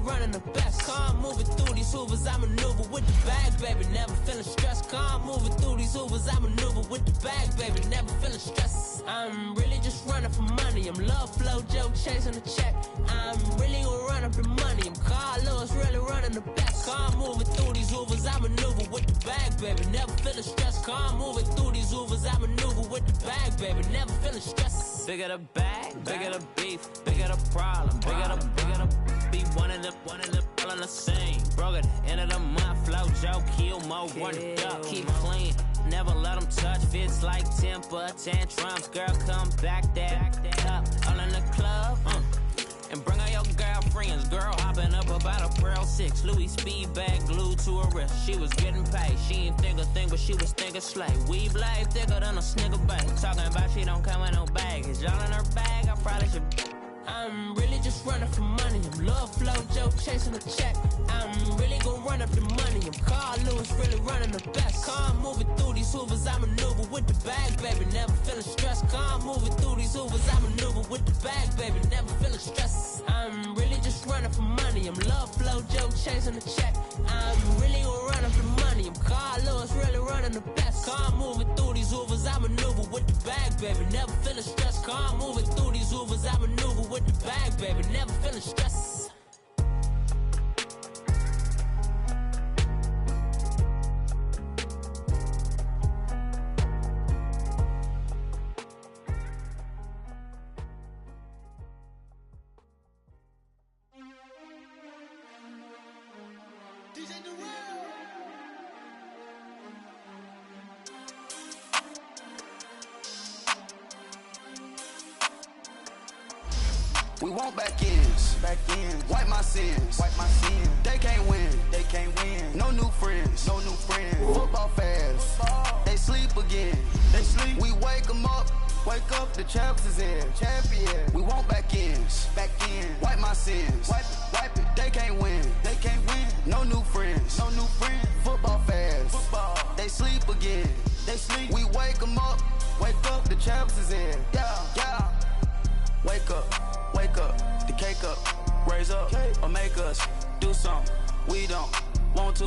running the best. Car moving through these Hoovers, I maneuver with the bag, baby. Never feeling stressed. Car moving through these Hoovers, I maneuver with the bag, baby. Never feeling stressed. I'm really just running for money. I'm love flow, joke, chasing the check. I'm really gonna run up the money. I'm Carlos, really running the best. Car moving through these Hoovers, I maneuver with the bag, baby. Never feeling stressed. Car moving through these Hoovers, I maneuver with the bag, baby. Never feeling stressed. Bigger the bag, bigger the beef, bigger the problem, bigger the be one of the all in the same. Broke at the end of the month, flow, joke, kill, mo, run it up, keep clean. Never let them touch, fits like temper tantrums. Girl, come back that up, all in the club, and bring all your girlfriends. Girl hopping up about a Pearl 6 Louis speed bag glued to her wrist. She was getting paid, she ain't think a thing, but she was thinking slay. We blade thicker than a snicker bag. Talking about she don't come with no baggage. All in her bag, I probably should. I'm really just running for money. I'm love flow, joke, chasing the check. I'm really gonna run up the money. I'm Carl Lewis, really running the best. Car moving through these Hoovers, I maneuver with the bag, baby. Never feeling stressed. Car moving through these Hoovers, I maneuver with the bag, baby. Never feeling stressed. I'm really just running for money. I'm love flow, joke, chasing the check. I'm really gonna run up the money. I'm Carl Lewis, really running the best. Car moving through these Hoovers, I maneuver with the bag, baby. Never feeling stressed. Car moving through these Hoovers, I maneuver with the bag, baby. Never feeling stressed. We want back ends, wipe my sins, They can't win, No new friends, Football fans, they sleep again, We wake them up, the champs is in, champion. We want back ends, wipe my sins, wipe it. They can't win, No new friends, Football fans, they sleep again, We wake them up, the champs is in, yeah. Wake up, the cake up, raise up, or make us do something we don't want to.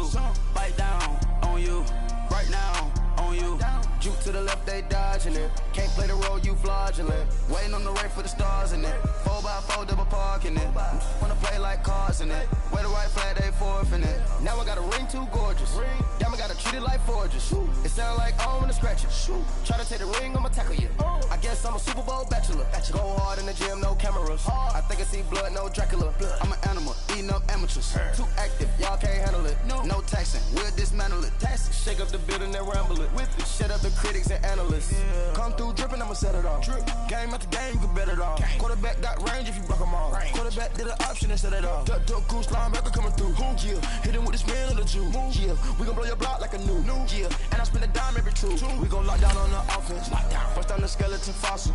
Bite down on you, right now on you. Juke to the left, they dodging it. Can't play the role, you fraudulent. Waiting on the race for the stars in it. 4x4 double parking it. Wanna play like cars in it. Wear the right flag, they forfeiting it. Now I got a ring too gorgeous. Damn, I gotta treat it like forges. It sound like I wanna scratch it. Try to take the ring, I'ma tackle you. I guess I'm a Super Bowl bachelor. Go hard in the gym, no cameras. I think I see blood, no Dracula. I'm an animal, eating up amateurs. Too active, y'all can't handle it. No taxing, we'll dismantle it. Shake up the building and ramble it. Shut up the critics and analysts. Come through dripping, I'ma set it off. Game after game, you can bet it off. Quarterback got range if you block them all. Quarterback did an option and set it off. Duck goose linebacker coming through. Yeah, hit him with this man on the Jew. Yeah, we gon' blow your block like a new. Yeah, and I spend a dime every two. We gon' lock down on the offense. Bust down the skeleton fossil.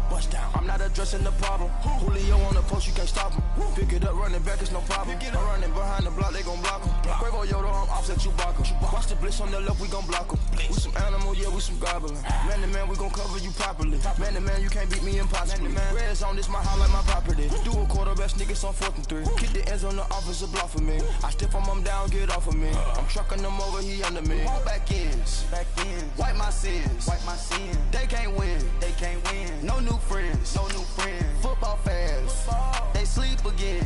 I'm not addressing the problem. Julio on the post, you can't stop him. Pick it up, running back, it's no problem. I'm running behind the block, they gon' block him. Quavo Yoda, I'm offset Chewbacca. Watch the blitz on the left, we gon' block him. We some animal, yeah, we some goblin. Man to man, we gon' cover you properly. Man to man, you can't beat me impossibly. Red zone, this my house like my property. Do a quarterback sneakers on 4th and 3. Kick the ends on the offensive block for me. I stiff him down, get off of me. I'm trucking them over, he under me. All back ends, wipe my sins, They can't win, No new friends, Football fans, they sleep again,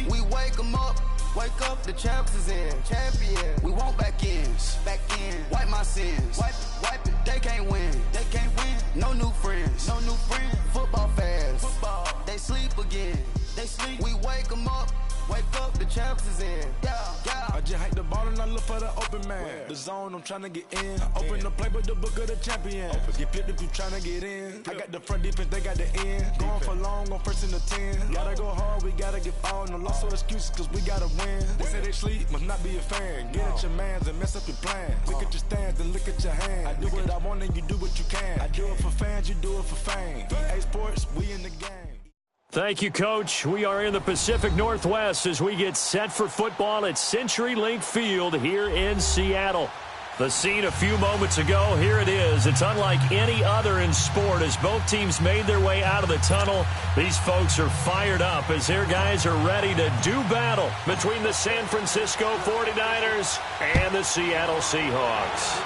We wake them up, the champs is in, champion. We want back ends, wipe my sins, wipe it. They can't win, No new friends, Football fans, they sleep again, We wake them up, the champs is in, yeah. I just hike the ball and I look for the open man. The zone, I'm tryna get in. Open the play, but the book of the champion. Get flipped if you tryna get in. I got the front defense, they got the end. Going for long, on 1st and the 10. Gotta go hard, we gotta give all. No loss or excuses, cause we gotta win. They say they sleep, must not be a fan. Get at your mans and mess up your plan. Look at your stands and look at your hands. I do what I want and you do what you can. I do it for fans, you do it for fame. EA Sports, we in the game. Thank you, Coach. We are in the Pacific Northwest as we get set for football at CenturyLink Field here in Seattle. The scene a few moments ago, here it is. It's unlike any other in sport as both teams made their way out of the tunnel. These folks are fired up as their guys are ready to do battle between the San Francisco 49ers and the Seattle Seahawks.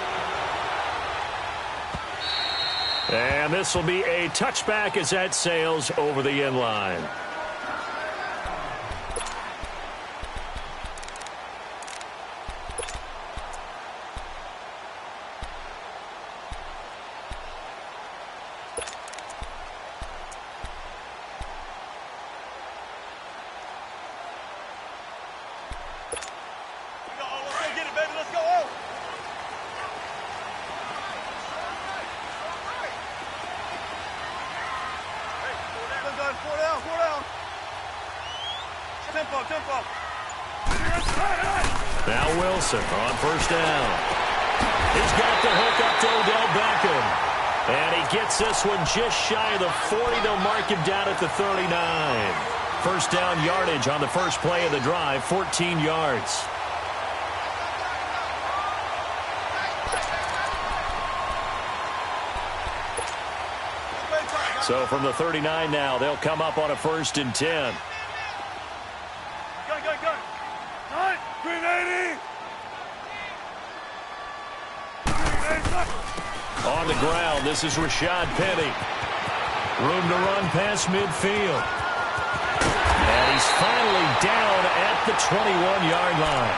And this will be a touchback as that sails over the end line. Now Wilson on first down. He's got the hook up to Odell Beckham. And he gets this one just shy of the 40. They'll mark him down at the 39. First down yardage on the first play of the drive, 14 yards. So from the 39 now, they'll come up on a 1st and 10. On the ground, this is Rashad Penny. Room to run past midfield. And he's finally down at the 21-yard line.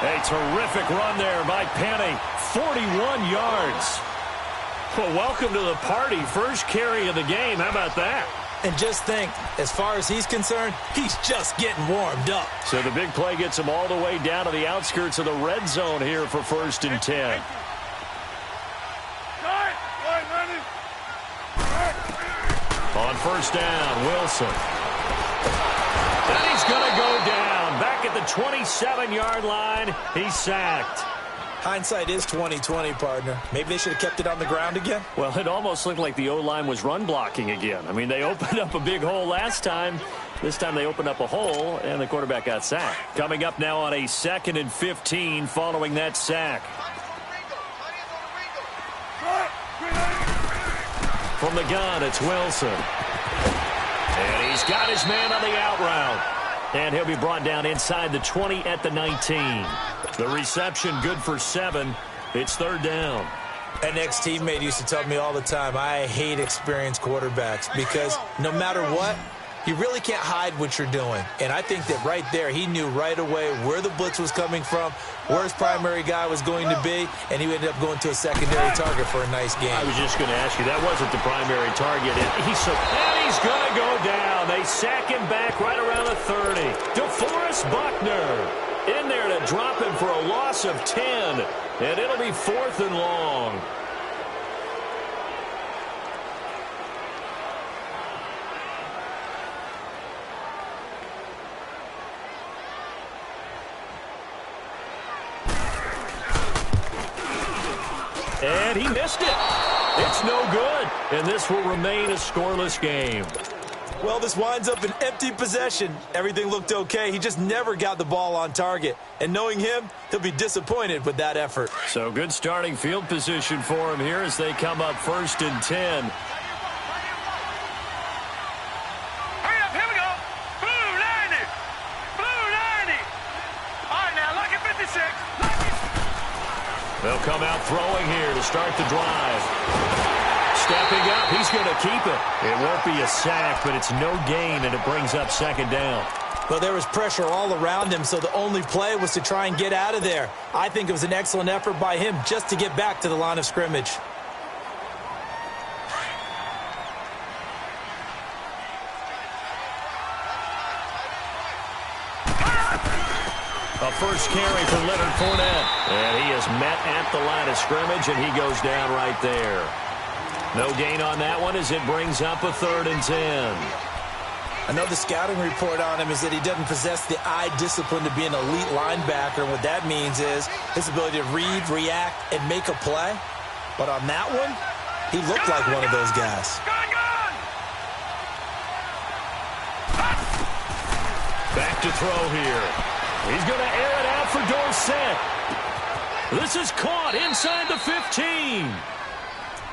A terrific run there by Penny. 41 yards. Well, welcome to the party. First carry of the game. How about that? And just think, as far as he's concerned, he's just getting warmed up. So the big play gets him all the way down to the outskirts of the red zone here for 1st and 10. On first down, Wilson. And he's going to go down. Back at the 27-yard line, he's sacked. Hindsight is 20/20, partner. Maybe they should have kept it on the ground again. Well, it almost looked like the O-line was run blocking again. I mean, they opened up a big hole last time. This time they opened up a hole, and the quarterback got sacked. Coming up now on a 2nd and 15 following that sack. From the gun, it's Wilson. And he's got his man on the out route. And he'll be brought down inside the 20 at the 19. The reception good for 7. It's 3rd down. An ex-teammate used to tell me all the time, I hate experienced quarterbacks because no matter what, you really can't hide what you're doing. And I think that right there, he knew right away where the blitz was coming from, where his primary guy was going to be, and he ended up going to a secondary target for a nice game. I was just going to ask you, that wasn't the primary target. And he's going to go down. They sack him back right around the 30. DeForest Buckner in there to drop him for a loss of 10. And it'll be 4th and long. And he missed it. It's no good. And this will remain a scoreless game. Well, this winds up an empty possession. Everything looked okay. He just never got the ball on target. And knowing him, he'll be disappointed with that effort. So good starting field position for him here as they come up 1st and 10. Hurry up, here we go. Blue 90. Blue 90. All right, now, lucky 56. They'll come out throwing here to start the drive. Stepping up, he's going to keep it. It won't be a sack, but it's no gain, and it brings up 2nd down. Well, there was pressure all around him, so the only play was to try and get out of there. I think it was an excellent effort by him just to get back to the line of scrimmage. A first carry for Leonard Fournette. And he is met at the line of scrimmage, and he goes down right there. No gain on that one as it brings up a 3rd and 10. I know the scouting report on him is that he doesn't possess the eye discipline to be an elite linebacker. What that means is his ability to read, react, and make a play. But on that one, he looked like one of those guys. Back to throw here. He's going to air it out for Dorsett. This is caught inside the 15.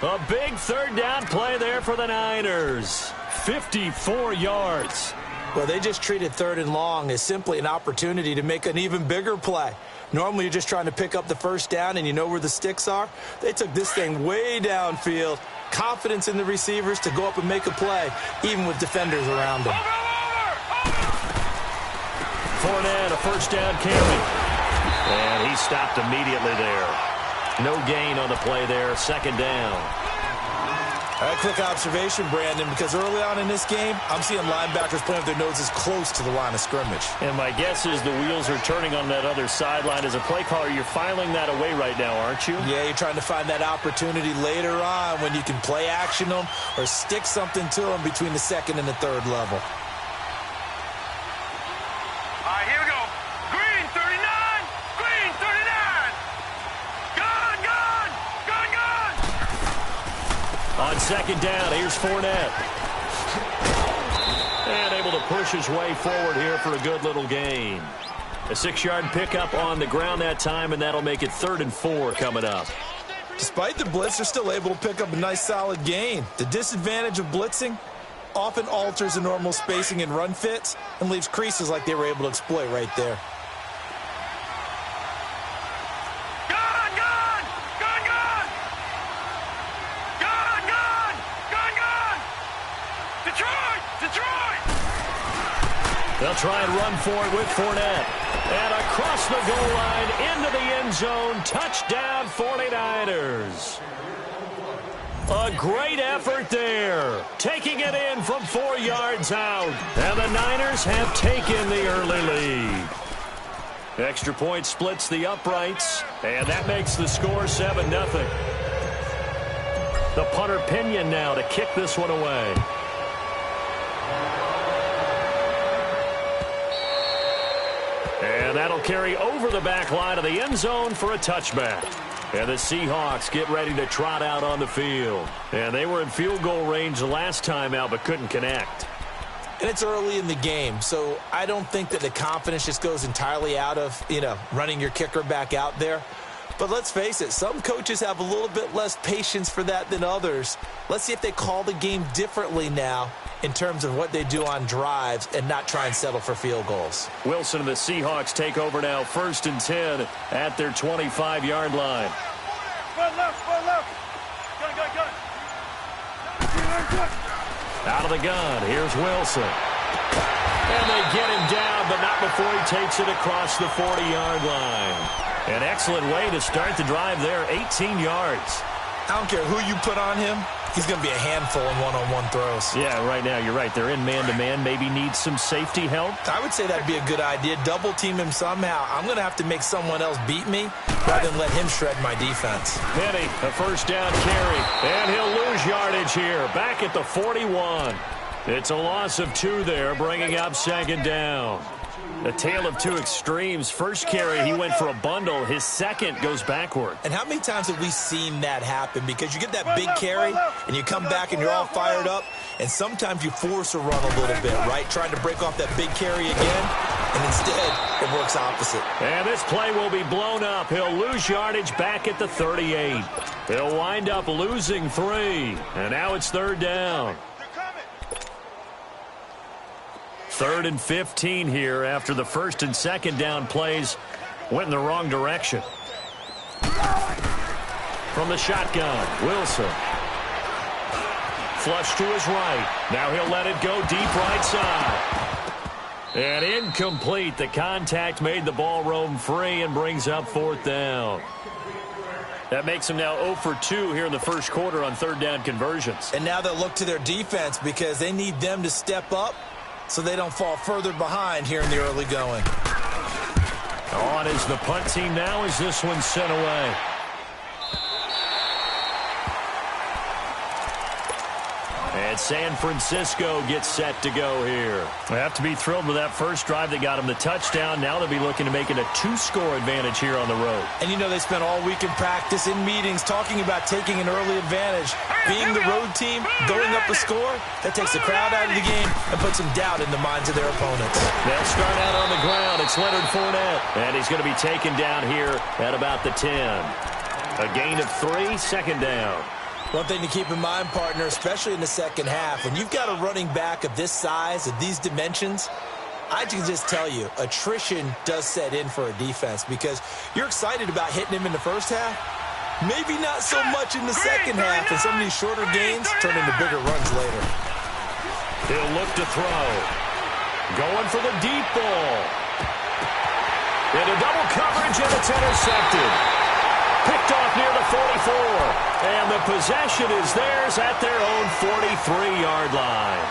A big third down play there for the Niners. 54 yards. Well, they just treated 3rd and long as simply an opportunity to make an even bigger play. Normally, you're just trying to pick up the first down and you know where the sticks are. They took this thing way downfield. Confidence in the receivers to go up and make a play, even with defenders around them. Fournette, a first down carry. And he stopped immediately there. No gain on the play there, 2nd down. All right, quick observation, Brandon, because early on in this game, I'm seeing linebackers playing with their noses close to the line of scrimmage. And my guess is the wheels are turning on that other sideline. As a play caller, you're filing that away right now, aren't you? Yeah, you're trying to find that opportunity later on when you can play action them or stick something to them between the 2nd and the 3rd level. All right, here we go. Green 39. Green 39. Gun, gun. Gun, gun. On 2nd down, here's Fournette. And able to push his way forward here for a good little gain. A 6-yard pickup on the ground that time, and that'll make it 3rd and 4 coming up. Despite the blitz, they're still able to pick up a nice solid gain. The disadvantage of blitzing often alters the normal spacing and run fits and leaves creases like they were able to exploit right there. Gun, gun. Gun, gun. Gun, gun. Gun, gun. Detroit. Detroit. They'll try and run for it with Fournette. And across the goal line into the end zone. Touchdown 49ers. A great effort there. Taking it in from 4 yards out. And the Niners have taken the early lead. Extra point splits the uprights. And that makes the score 7-0. The punter Pinion now to kick this one away. And that'll carry over the back line of the end zone for a touchback. And the Seahawks get ready to trot out on the field. And they were in field goal range the last time out but couldn't connect. And it's early in the game, so I don't think that the confidence just goes entirely out of, running your kicker back out there. But let's face it, some coaches have a little bit less patience for that than others. Let's see if they call the game differently now in terms of what they do on drives and not try and settle for field goals. Wilson and the Seahawks take over now, 1st and 10 at their 25-yard line. Foot left. Foot left. Gun, gun, gun. Out of the gun, here's Wilson. And they get him down, but not before he takes it across the 40-yard line. An excellent way to start the drive there, 18 yards. I don't care who you put on him. He's going to be a handful in one-on-one throws. Yeah, right now, you're right. They're in man-to-man. Maybe need some safety help. I would say that'd be a good idea. Double team him somehow. I'm going to have to make someone else beat me rather than let him shred my defense. Penny, a first down carry. And he'll lose yardage here. Back at the 41. It's a loss of 2 there, bringing up 2nd down. A tale of two extremes. First carry, he went for a bundle. His second goes backward. And how many times have we seen that happen? Because you get that big carry, and you come back and you're all fired up, and sometimes you force a run a little bit, right? Trying to break off that big carry again, and instead it works opposite. And this play will be blown up. He'll lose yardage back at the 38. He'll wind up losing 3. And now it's 3rd down. 3rd and 15 here after the 1st and 2nd down plays went in the wrong direction. From the shotgun, Wilson. Flush to his right. Now he'll let it go deep right side. And incomplete. The contact made the ball roam free and brings up 4th down. That makes him now 0 for 2 here in the first quarter on 3rd down conversions. And now they'll look to their defense because they need them to step up so they don't fall further behind here in the early going. On is the punt team now as this one's sent away. And as San Francisco gets set to go here. They have to be thrilled with that first drive that got them the touchdown. Now they'll be looking to make it a 2-score advantage here on the road. And you know they spent all week in practice, in meetings, talking about taking an early advantage. Being the road team, going up a score, that takes the crowd out of the game and puts some doubt in the minds of their opponents. They'll start out on the ground. It's Leonard Fournette, and he's going to be taken down here at about the 10. A gain of 3, second down. One thing to keep in mind, partner, especially in the second half, when you've got a running back of this size, of these dimensions, I can just tell you, attrition does set in for a defense because you're excited about hitting him in the first half. Maybe not so much in the second half, and some of these shorter gains turn into bigger runs later. He'll look to throw. Going for the deep ball. Into double coverage, and it's intercepted. Picked off near the 44. And the possession is theirs at their own 43-yard line.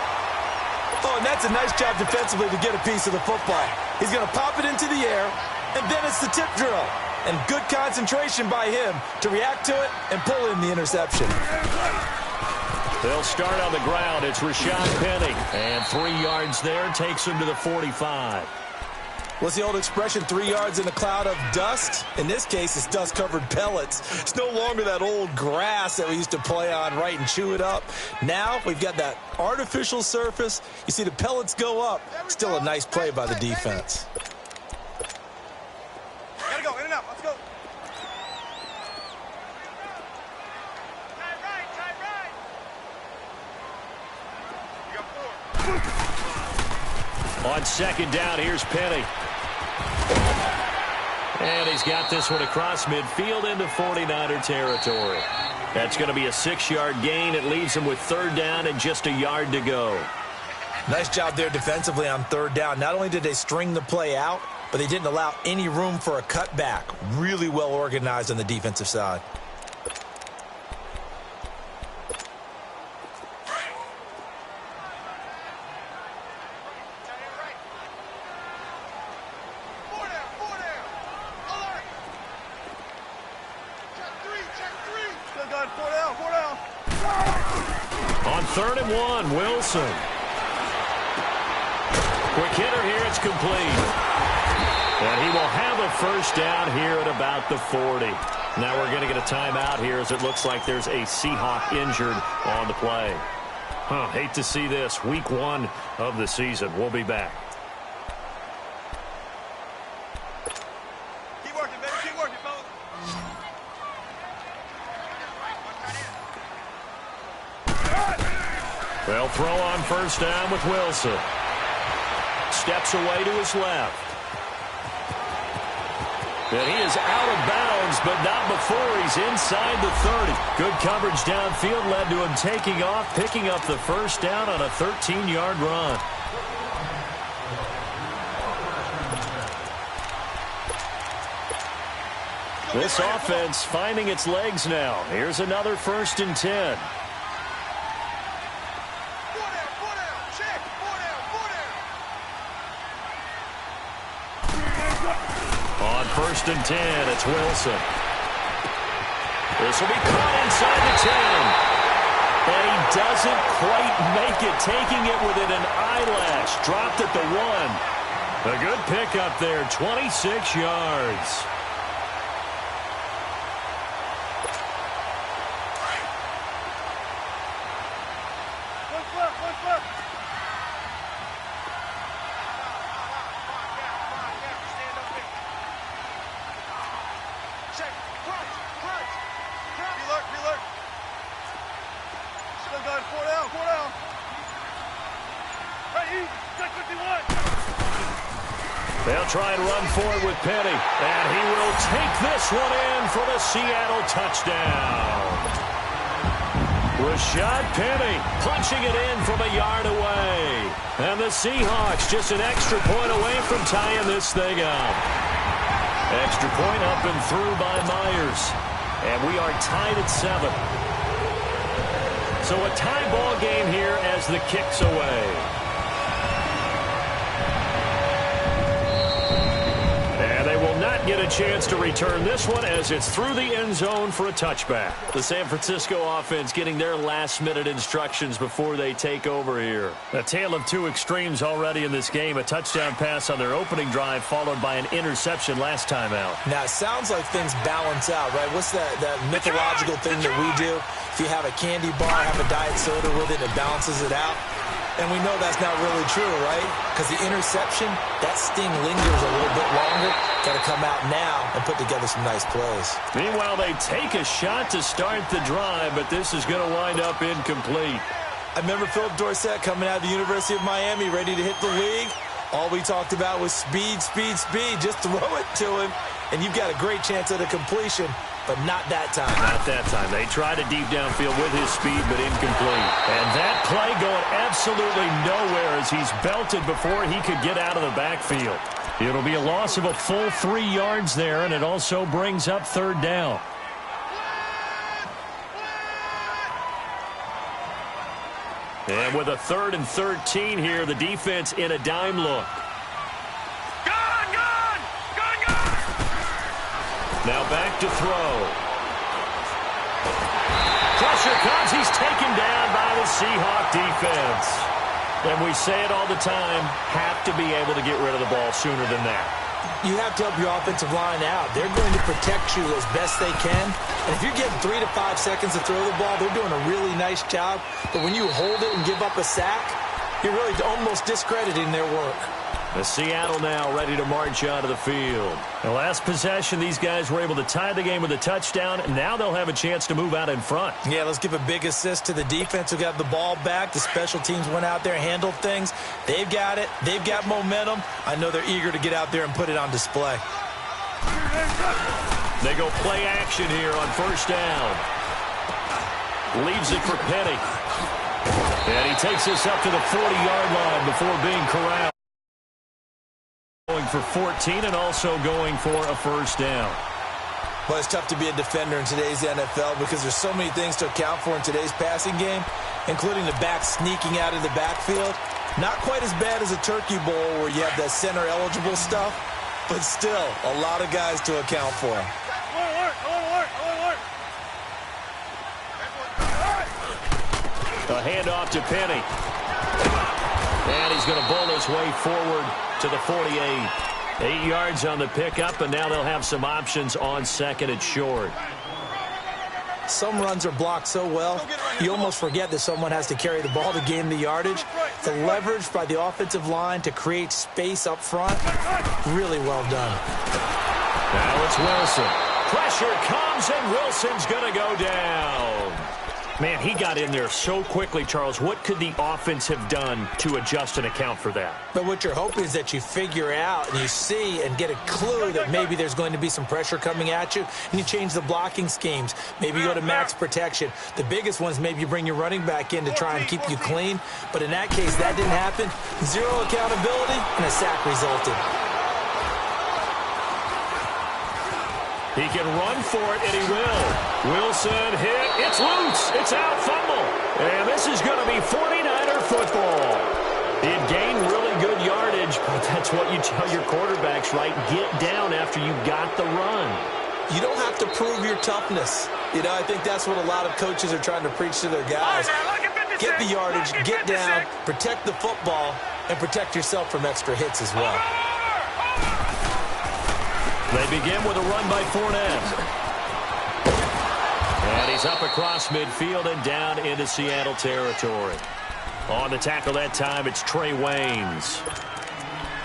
Oh, and that's a nice job defensively to get a piece of the football. He's going to pop it into the air, and then it's the tip drill. And good concentration by him to react to it and pull in the interception. They'll start on the ground. It's Rashad Penny. And 3 yards there takes him to the 45. What's the old expression, 3 yards in a cloud of dust? In this case, it's dust-covered pellets. It's no longer that old grass that we used to play on, right, and chew it up. Now we've got that artificial surface. You see the pellets go up. Still a nice play by the defense. Gotta go, in and out, let's go. Try right. You got 4. On second down, here's Penny. And he's got this one across midfield into 49er territory. That's going to be a 6-yard gain. It leaves him with third down and just a yard to go. Nice job there defensively on third down. Not only did they string the play out, but they didn't allow any room for a cutback. Really well organized on the defensive side. On 3rd and 1, Wilson. Quick hitter here, it's complete. And he will have a first down here at about the 40. Now we're going to get a timeout here as it looks like there's a Seahawk injured on the play. Hate to see this. Week 1 of the season. We'll be back. Keep working, baby, keep working, fellas. They'll throw on first down with Wilson. Steps away to his left. And he is out of bounds, but not before he's inside the 30. Good coverage downfield led to him taking off, picking up the first down on a 13-yard run. This offense finding its legs now. Here's another 1st and 10. On 1st and 10, it's Wilson. This will be caught inside the 10. And he doesn't quite make it, taking it within an eyelash. Dropped at the 1. A good pickup there, 26 yards. They'll try and run for it with Penny. And he will take this one in for the Seattle touchdown. Rashad Penny punching it in from a yard away. And the Seahawks just an extra point away from tying this thing up. Extra point up and through by Myers. And we are tied at 7. So a tie ball game here as the kick's away. And they will not not get a chance to return this one as it's through the end zone for a touchback. The San Francisco offense getting their last-minute instructions before they take over here. A tale of two extremes already in this game. A touchdown pass on their opening drive followed by an interception last time out. Now, it sounds like things balance out, right? What's that mythological thing that we do? If you have a candy bar, have a diet soda with it, it balances it out. And we know that's not really true, right? Because the interception, that sting lingers a little bit longer. Got to come out now and put together some nice plays. Meanwhile, they take a shot to start the drive, but this is going to wind up incomplete. I remember Philip Dorsett coming out of the University of Miami, ready to hit the league. All we talked about was speed, speed, speed. Just throw it to him, and you've got a great chance at a completion. But not that time. Not that time. They tried a deep downfield with his speed, but incomplete. And that play going absolutely nowhere as he's belted before he could get out of the backfield. It'll be a loss of a full 3 yards there, and it also brings up third down. And with a 3rd and 13 here, the defense in a dime look. Now back to throw. Pressure comes. He's taken down by the Seahawk defense. And we say it all the time, have to be able to get rid of the ball sooner than that. You have to help your offensive line out. They're going to protect you as best they can. And if you're getting 3 to 5 seconds to throw the ball, they're doing a really nice job. But when you hold it and give up a sack, you're really almost discrediting their work. The Seattle now ready to march out of the field. The last possession, these guys were able to tie the game with a touchdown, and now they'll have a chance to move out in front. Yeah, let's give a big assist to the defense who got the ball back. The special teams went out there, handled things. They've got it. They've got momentum. I know they're eager to get out there and put it on display. They go play action here on first down. Leaves it for Penny. And he takes this up to the 40-yard line before being corralled. Going for 14 and also going for a first down. Well, it's tough to be a defender in today's NFL because there's so many things to account for in today's passing game, including the back sneaking out of the backfield. Not quite as bad as a turkey bowl where you have that center-eligible stuff, but still a lot of guys to account for. A handoff to Penny. And he's going to bowl his way forward to the 48. 8 yards on the pickup, and now they'll have some options on second and short. Some runs are blocked so well, you almost forget that someone has to carry the ball to gain the yardage. The leverage by the offensive line to create space up front, really well done. Now it's Wilson. Pressure comes, and Wilson's going to go down. Man, he got in there so quickly, Charles. What could the offense have done to adjust and account for that? But what you're hoping is that you figure out and you see and get a clue that maybe there's going to be some pressure coming at you, and you change the blocking schemes. Maybe you go to max protection. The biggest ones, maybe you bring your running back in to try and keep you clean. But in that case, that didn't happen. Zero accountability, and a sack resulted. He can run for it, and he will. Wilson hit. It's loose. It's out. Fumble. And this is going to be 49er football. It gained really good yardage, but that's what you tell your quarterbacks, right? Get down after you got the run. You don't have to prove your toughness. You know, I think that's what a lot of coaches are trying to preach to their guys. Get the yardage, get down, protect the football, and protect yourself from extra hits as well. They begin with a run by Fournette. And he's up across midfield and down into Seattle territory. On the tackle that time, it's Trey Waynes.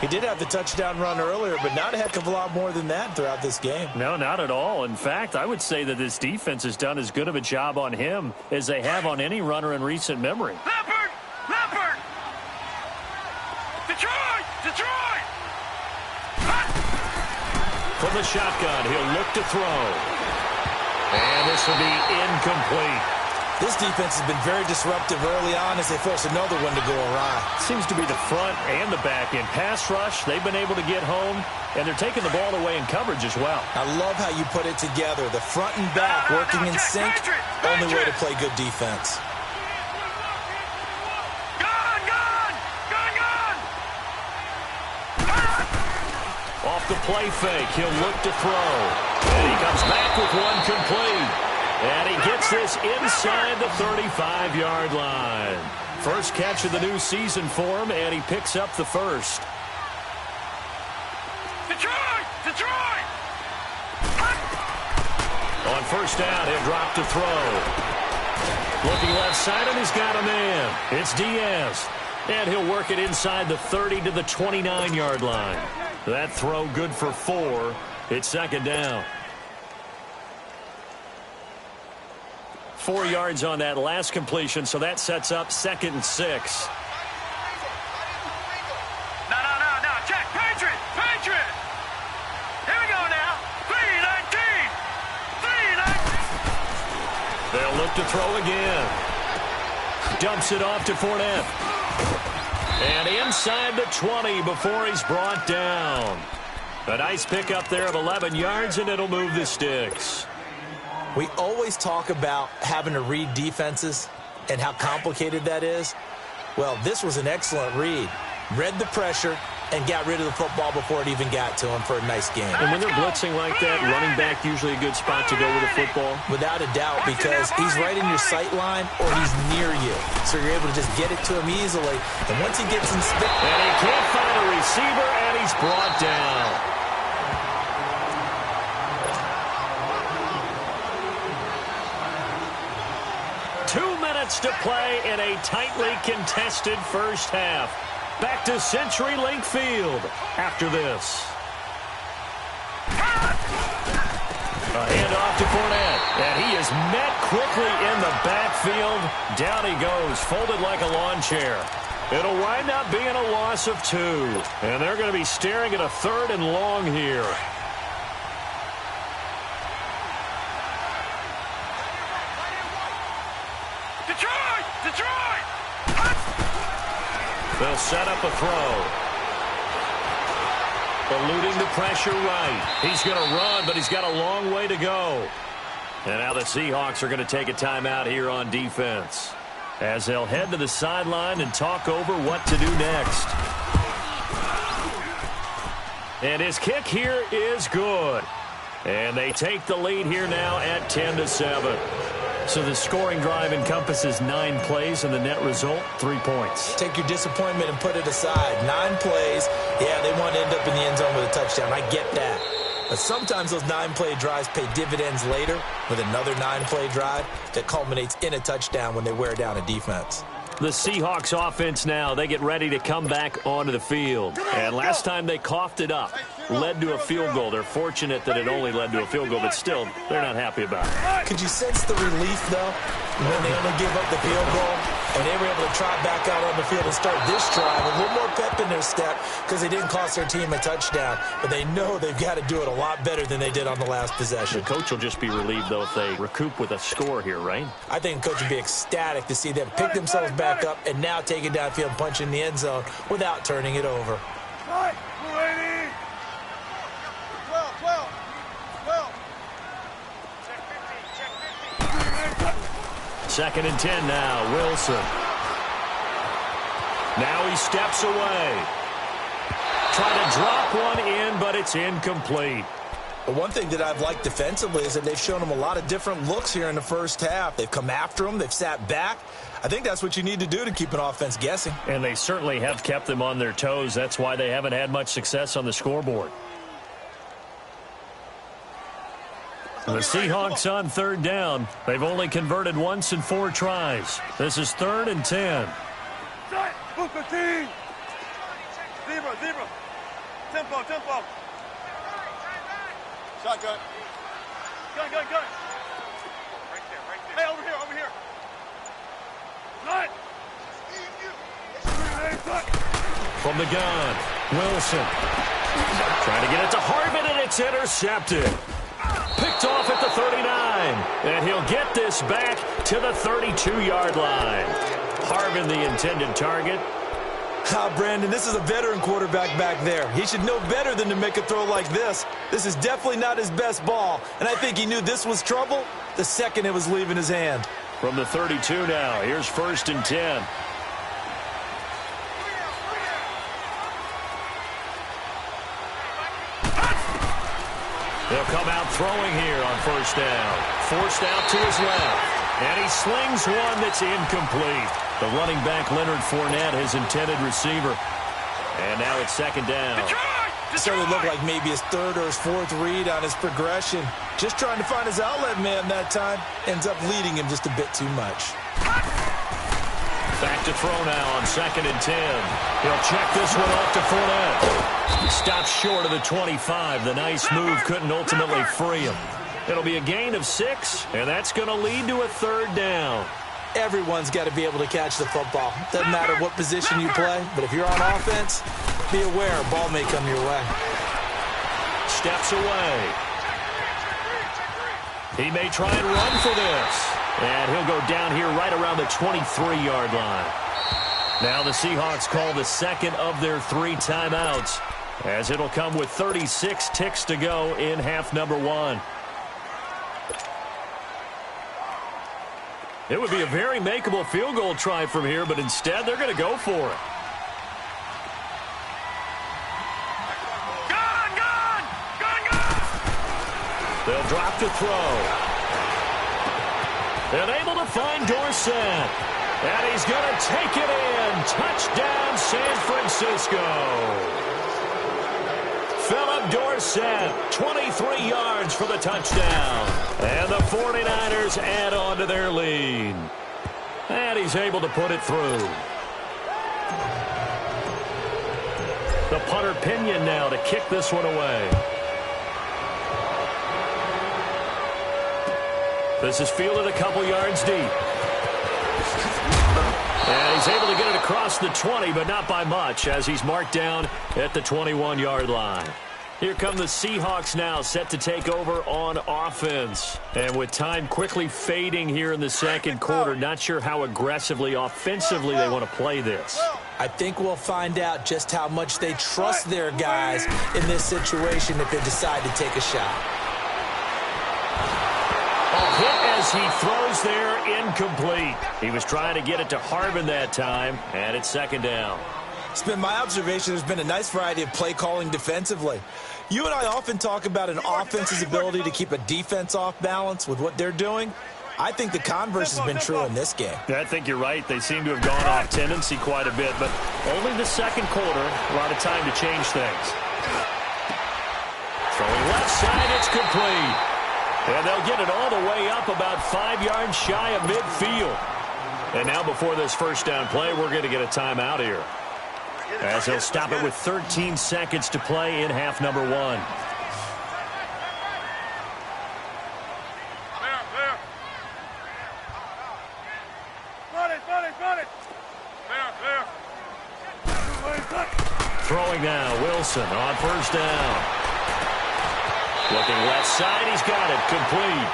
He did have the touchdown run earlier, but not a heck of a lot more than that throughout this game. No, not at all. In fact, I would say that this defense has done as good of a job on him as they have on any runner in recent memory. Leopard! Leopard! Detroit! Detroit! From the shotgun, he'll look to throw. And this will be incomplete. This defense has been very disruptive early on as they force another one to go awry. Seems to be the front and the back in pass rush. They've been able to get home, and they're taking the ball away in coverage as well. I love how you put it together. The front and back working in sync. Only way to play good defense. off the play fake. He'll look to throw. And he comes back with one complete. And he gets this inside the 35-yard line. First catch of the new season for him, and he picks up the first. Detroit! Detroit! On first down, he'll drop to throw. Looking left side, and he's got a man. It's Diaz. And he'll work it inside the 30 to the 29-yard line. That throw good for 4. It's second down. 4 yards on that last completion, so that sets up 2nd and 6. No. Check. Patriot! Patriot! Here we go now. 3-19. 3-19. They'll look to throw again. Dumps it off to Fournette. And inside the 20 before he's brought down. A nice pickup there of 11 yards, and it'll move the sticks. We always talk about having to read defenses and how complicated that is. Well, this was an excellent read. Read the pressure and got rid of the football before it even got to him for a nice game. And when they're blitzing like that, running back usually a good spot to go with the football? Without a doubt, because he's right in your sight line or he's near you. So you're able to just get it to him easily. And once he gets in space... And he can't find a receiver, and he's brought down. To play in a tightly contested first half. Back to CenturyLink Field after this. A handoff to Fournette, and he is met quickly in the backfield. Down he goes, folded like a lawn chair. It'll wind up being a loss of 2, and they're going to be staring at a 3rd and long here. Detroit! They'll set up a throw. Eluding the pressure right. He's going to run, but he's got a long way to go. And now the Seahawks are going to take a timeout here on defense, as they'll head to the sideline and talk over what to do next. And his kick here is good. And they take the lead here now at 10-7. So the scoring drive encompasses 9 plays, and the net result, 3 points. Take your disappointment and put it aside. 9 plays. Yeah, they want to end up in the end zone with a touchdown. I get that. But sometimes those 9-play drives pay dividends later with another 9-play drive that culminates in a touchdown when they wear down a defense. The Seahawks offense now, they get ready to come back onto the field. And last time they coughed it up, led to a field goal. They're fortunate that it only led to a field goal, but still, they're not happy about it. Could you sense the relief, though, when they only gave up the field goal? And they were able to trot back out on the field and start this drive. A little more pep in their step because they didn't cost their team a touchdown. But they know they've got to do it a lot better than they did on the last possession. The coach will just be relieved, though, if they recoup with a score here, right? I think the coach would be ecstatic to see them pick themselves back up and now take it downfield and punch in the end zone without turning it over. 12. 2nd and 10 now, Wilson. Now he steps away. Trying to drop one in, but it's incomplete. But one thing that I've liked defensively is that they've shown them a lot of different looks here in the first half. They've come after them. They've sat back. I think that's what you need to do to keep an offense guessing. And they certainly have kept them on their toes. That's why they haven't had much success on the scoreboard. The Seahawks on 3rd down. They've only converted once in 4 tries. This is 3rd and 10. Booker T. Zebra. Tempo. Shotgun. Gun. Right there. Hey, over here. Line. From the gun, Wilson. Trying to get it to Harvin, and it's intercepted. Picked off at the 39, and he'll get this back to the 32-yard line. Harvin, the intended target. Brandon, this is a veteran quarterback back there. He should know better than to make a throw like this. This is definitely not his best ball, and I think he knew this was trouble the second it was leaving his hand. From the 32 now, here's 1st and 10. They'll come out throwing here on first down. Forced out to his left. And he slings one that's incomplete. The running back, Leonard Fournette, his intended receiver. And now it's second down. Certainly looked like maybe his third or his fourth read on his progression. Just trying to find his outlet man that time. Ends up leading him just a bit too much. Back to throw now on 2nd and 10. He'll check this one off to Fournette. Stops short of the 25. The nice move couldn't ultimately free him. It'll be a gain of 6, and that's going to lead to a third down. Everyone's got to be able to catch the football. Doesn't matter what position you play, but if you're on offense, be aware a ball may come your way. Steps away. He may try and run for this. And he'll go down here right around the 23-yard line. Now the Seahawks call the second of their 3 timeouts, as it'll come with 36 ticks to go in half number 1. It would be a very makeable field goal try from here, but instead they're going to go for it. They'll drop to throw. And able to find Dorsett. And he's going to take it in. Touchdown, San Francisco. Philip Dorsett, 23 yards for the touchdown. And the 49ers add on to their lead. And he's able to put it through. The punter Pinion now to kick this one away. This is fielded a couple yards deep. And he's able to get it across the 20, but not by much, as he's marked down at the 21-yard line. Here come the Seahawks now, set to take over on offense. And with time quickly fading here in the second quarter, not sure how aggressively, offensively they want to play this. I think we'll find out just how much they trust their guys in this situation if they decide to take a shot. Hit as he throws there, incomplete. He was trying to get it to Harvin that time, and it's second down. It's been my observation there's been a nice variety of play calling defensively. You and I often talk about an offense's ability to keep a defense off balance with what they're doing. I think the converse has been true in this game. I think you're right. They seem to have gone off tendency quite a bit, but only the second quarter, a lot of time to change things. Throwing left side, it's complete. And they'll get it all the way up about 5 yards shy of midfield. And now before this first down play, we're going to get a timeout here, as they'll stop it with 13 seconds to play in half number 1. Throwing now, Wilson on first down. Looking left side, he's got it, complete.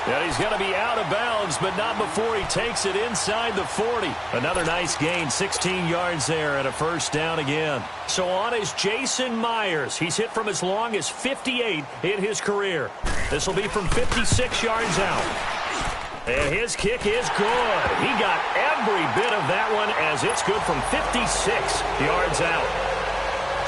And he's going to be out of bounds, but not before he takes it inside the 40. Another nice gain, 16 yards there, and a first down again. So on is Jason Myers. He's hit from as long as 58 in his career. This will be from 56 yards out. And his kick is good. He got every bit of that one, as it's good from 56 yards out.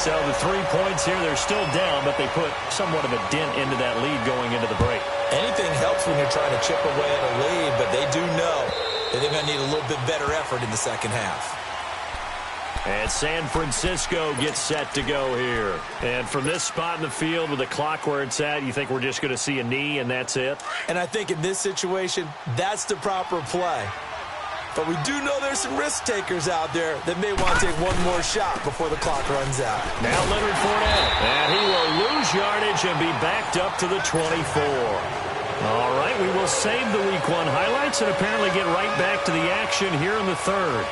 So the 3 points here, they're still down, but they put somewhat of a dent into that lead going into the break. Anything helps when you're trying to chip away at a lead, but they do know that they're going to need a little bit better effort in the second half. And San Francisco gets set to go here. And from this spot in the field with the clock where it's at, you think we're just going to see a knee and that's it? And I think in this situation, that's the proper play. But we do know there's some risk takers out there that may want to take one more shot before the clock runs out. Now Leonard Fournette, and he will lose yardage and be backed up to the 24. All right, we will save the Week 1 highlights and apparently get right back to the action here in the third.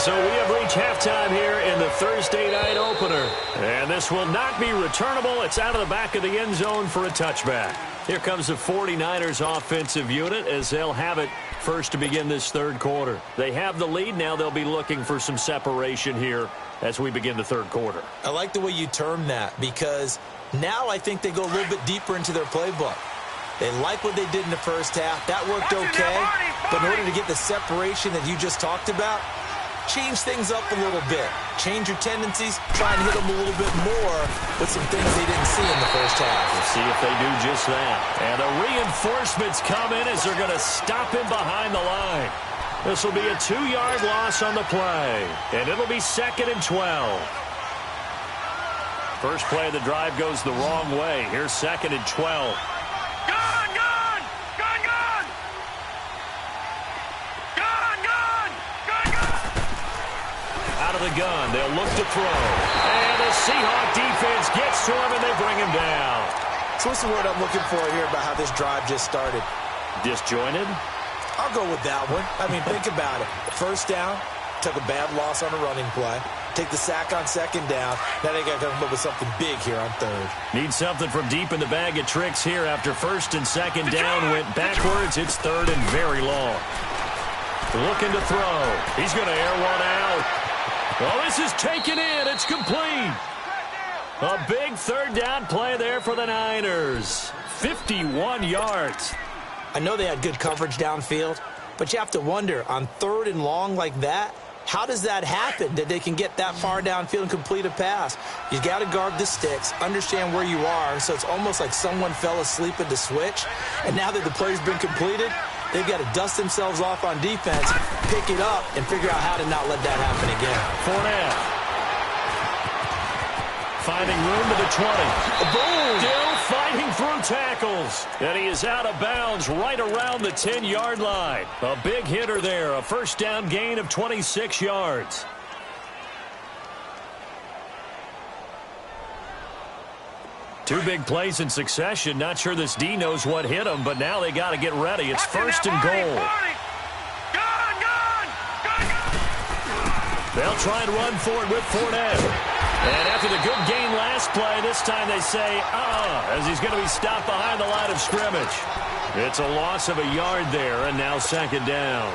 So we have reached halftime here in the Thursday night opener. And this will not be returnable. It's out of the back of the end zone for a touchback. Here comes the 49ers offensive unit as they'll have it first to begin this third quarter. They have the lead. Now they'll be looking for some separation here as we begin the third quarter. I like the way you term that, because now I think they go a little bit deeper into their playbook. They like what they did in the first half. That worked okay. But in order to get the separation that you just talked about, change things up a little bit. Change your tendencies, try and hit them a little bit more, with some things they didn't see in the first half. We'll see if they do just that. And the reinforcements come in as they're going to stop him behind the line. This will be a 2-yard loss on the play, and it'll be 2nd and 12. First play of the drive goes the wrong way. Here's 2nd and 12. Gone, gone! Gone, gone! Gone, gone! Gone, gone! Out of the gun, they'll look to throw. And the Seahawk defense gets to him, and they bring him down. So what's the word I'm looking for here about how this drive just started? Disjointed? I'll go with that one. I mean, think about it. First down, took a bad loss on a running play. Take the sack on 2nd down. Now they got to come up with something big here on 3rd. Need something from deep in the bag of tricks here after 1st and 2nd down. Went backwards. It's 3rd and very long. Looking to throw. He's going to air one out. Well, this is taken in. It's complete. A big 3rd down play there for the Niners. 51 yards. I know they had good coverage downfield, but you have to wonder, on 3rd and long like that, how does that happen, that they can get that far downfield and complete a pass? You got to guard the sticks, understand where you are, so it's almost like someone fell asleep at the switch, and now that the play's been completed, they've got to dust themselves off on defense, pick it up, and figure out how to not let that happen again. Fournette. Finding room to the 20. Boom! Still fighting through tackles. And he is out of bounds right around the 10-yard line. A big hitter there. A first down gain of 26 yards. Two big plays in succession. Not sure this D knows what hit him, but now they got to get ready. It's 1st and goal. They'll try and run for it with Fournette. And after the good gain last play, this time they say, as he's going to be stopped behind the line of scrimmage. It's a loss of a yard there, and now 2nd down.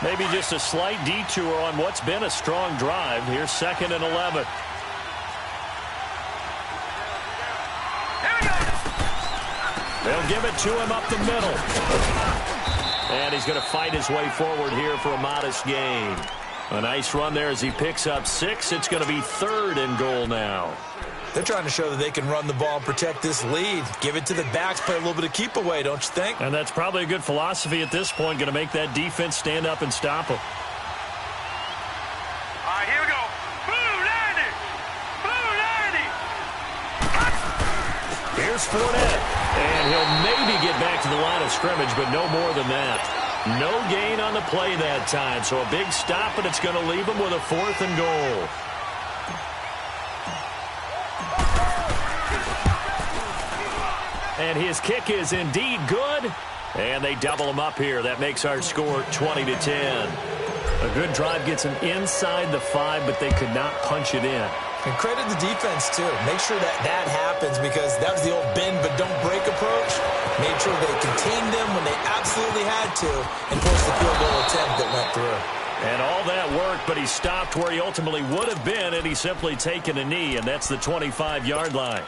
Maybe just a slight detour on what's been a strong drive. Here's 2nd and 11. They'll give it to him up the middle. And he's going to fight his way forward here for a modest gain. A nice run there as he picks up 6. It's going to be 3rd and goal now. They're trying to show that they can run the ball and protect this lead. Give it to the backs, play a little bit of keep away, don't you think? And that's probably a good philosophy at this point, going to make that defense stand up and stop them. All right, here we go. Boom, Landy! Boom, Landy! Here's Fournette. And he'll maybe get back to the line of scrimmage, but no more than that. No gain on the play that time. So a big stop, and it's going to leave him with a 4th and goal. And his kick is indeed good. And they double him up here. That makes our score 20-10. A good drive gets him inside the 5, but they could not punch it in. And credit the defense, too. Make sure that that happens, because that was the old bend but don't break approach. Made sure they contained them when they absolutely had to and forced the field goal attempt that went through. And all that worked, but he stopped where he ultimately would have been, and he's simply taken a knee, and that's the 25-yard line.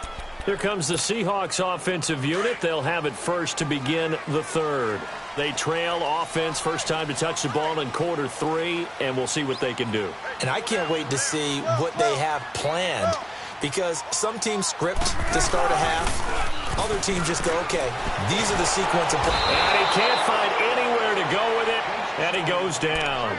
Here comes the Seahawks offensive unit. They'll have it first to begin the 3rd. They trail offense, first time to touch the ball in quarter 3, and we'll see what they can do. And I can't wait to see what they have planned, because some teams script to start a half. Other teams just go, okay, these are the sequence of plays. And he can't find anywhere to go with it, and he goes down.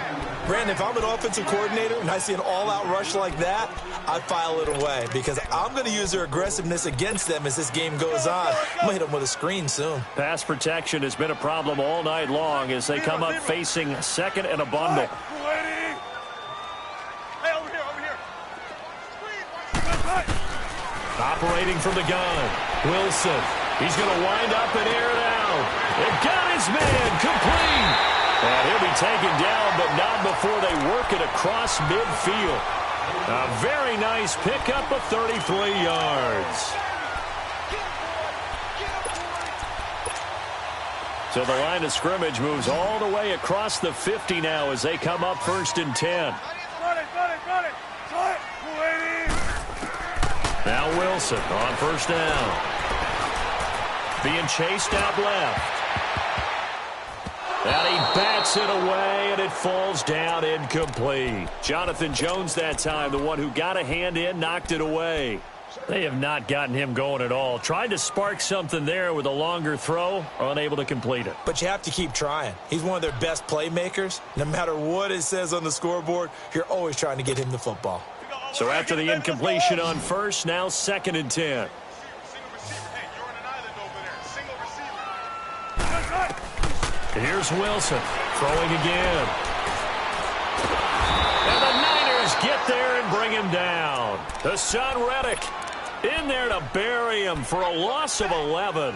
Brandon, if I'm an offensive coordinator and I see an all-out rush like that, I file it away, because I'm going to use their aggressiveness against them as this game goes on. I'm going to hit them with a screen soon. Pass protection has been a problem all night long as they come up facing 2nd and a bundle. Hey, over here. Operating from the gun, Wilson. He's going to wind up and air it out. It got his man complete. And he'll be taken down, but not before they work it across midfield. A very nice pickup of 33 yards. So the line of scrimmage moves all the way across the 50 now as they come up 1st and 10. Now Wilson on 1st down. Being chased out left. And he bats it away, and it falls down incomplete. Jonathan Jones that time, the one who got a hand in, knocked it away. They have not gotten him going at all. Tried to spark something there with a longer throw, unable to complete it. But you have to keep trying. He's one of their best playmakers. No matter what it says on the scoreboard, you're always trying to get him the football. So after the incompletion on first, now 2nd and 10. Here's Wilson throwing again. And the Niners get there and bring him down. Hassan Reddick in there to bury him for a loss of 11.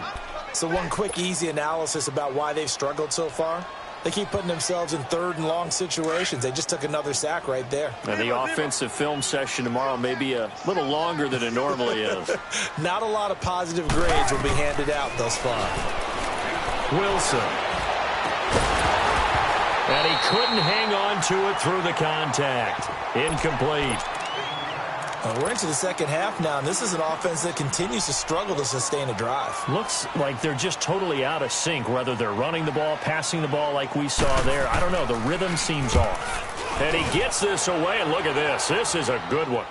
So one quick, easy analysis about why they've struggled so far. They keep putting themselves in 3rd and long situations. They just took another sack right there. And the offensive film session tomorrow may be a little longer than it normally is. Not a lot of positive grades will be handed out thus far. Wilson. And he couldn't hang on to it through the contact. Incomplete. We're into the second half now, and this is an offense that continues to struggle to sustain a drive. Looks like they're just totally out of sync, whether they're running the ball, passing the ball like we saw there. I don't know. The rhythm seems off. And he gets this away, and look at this. This is a good one.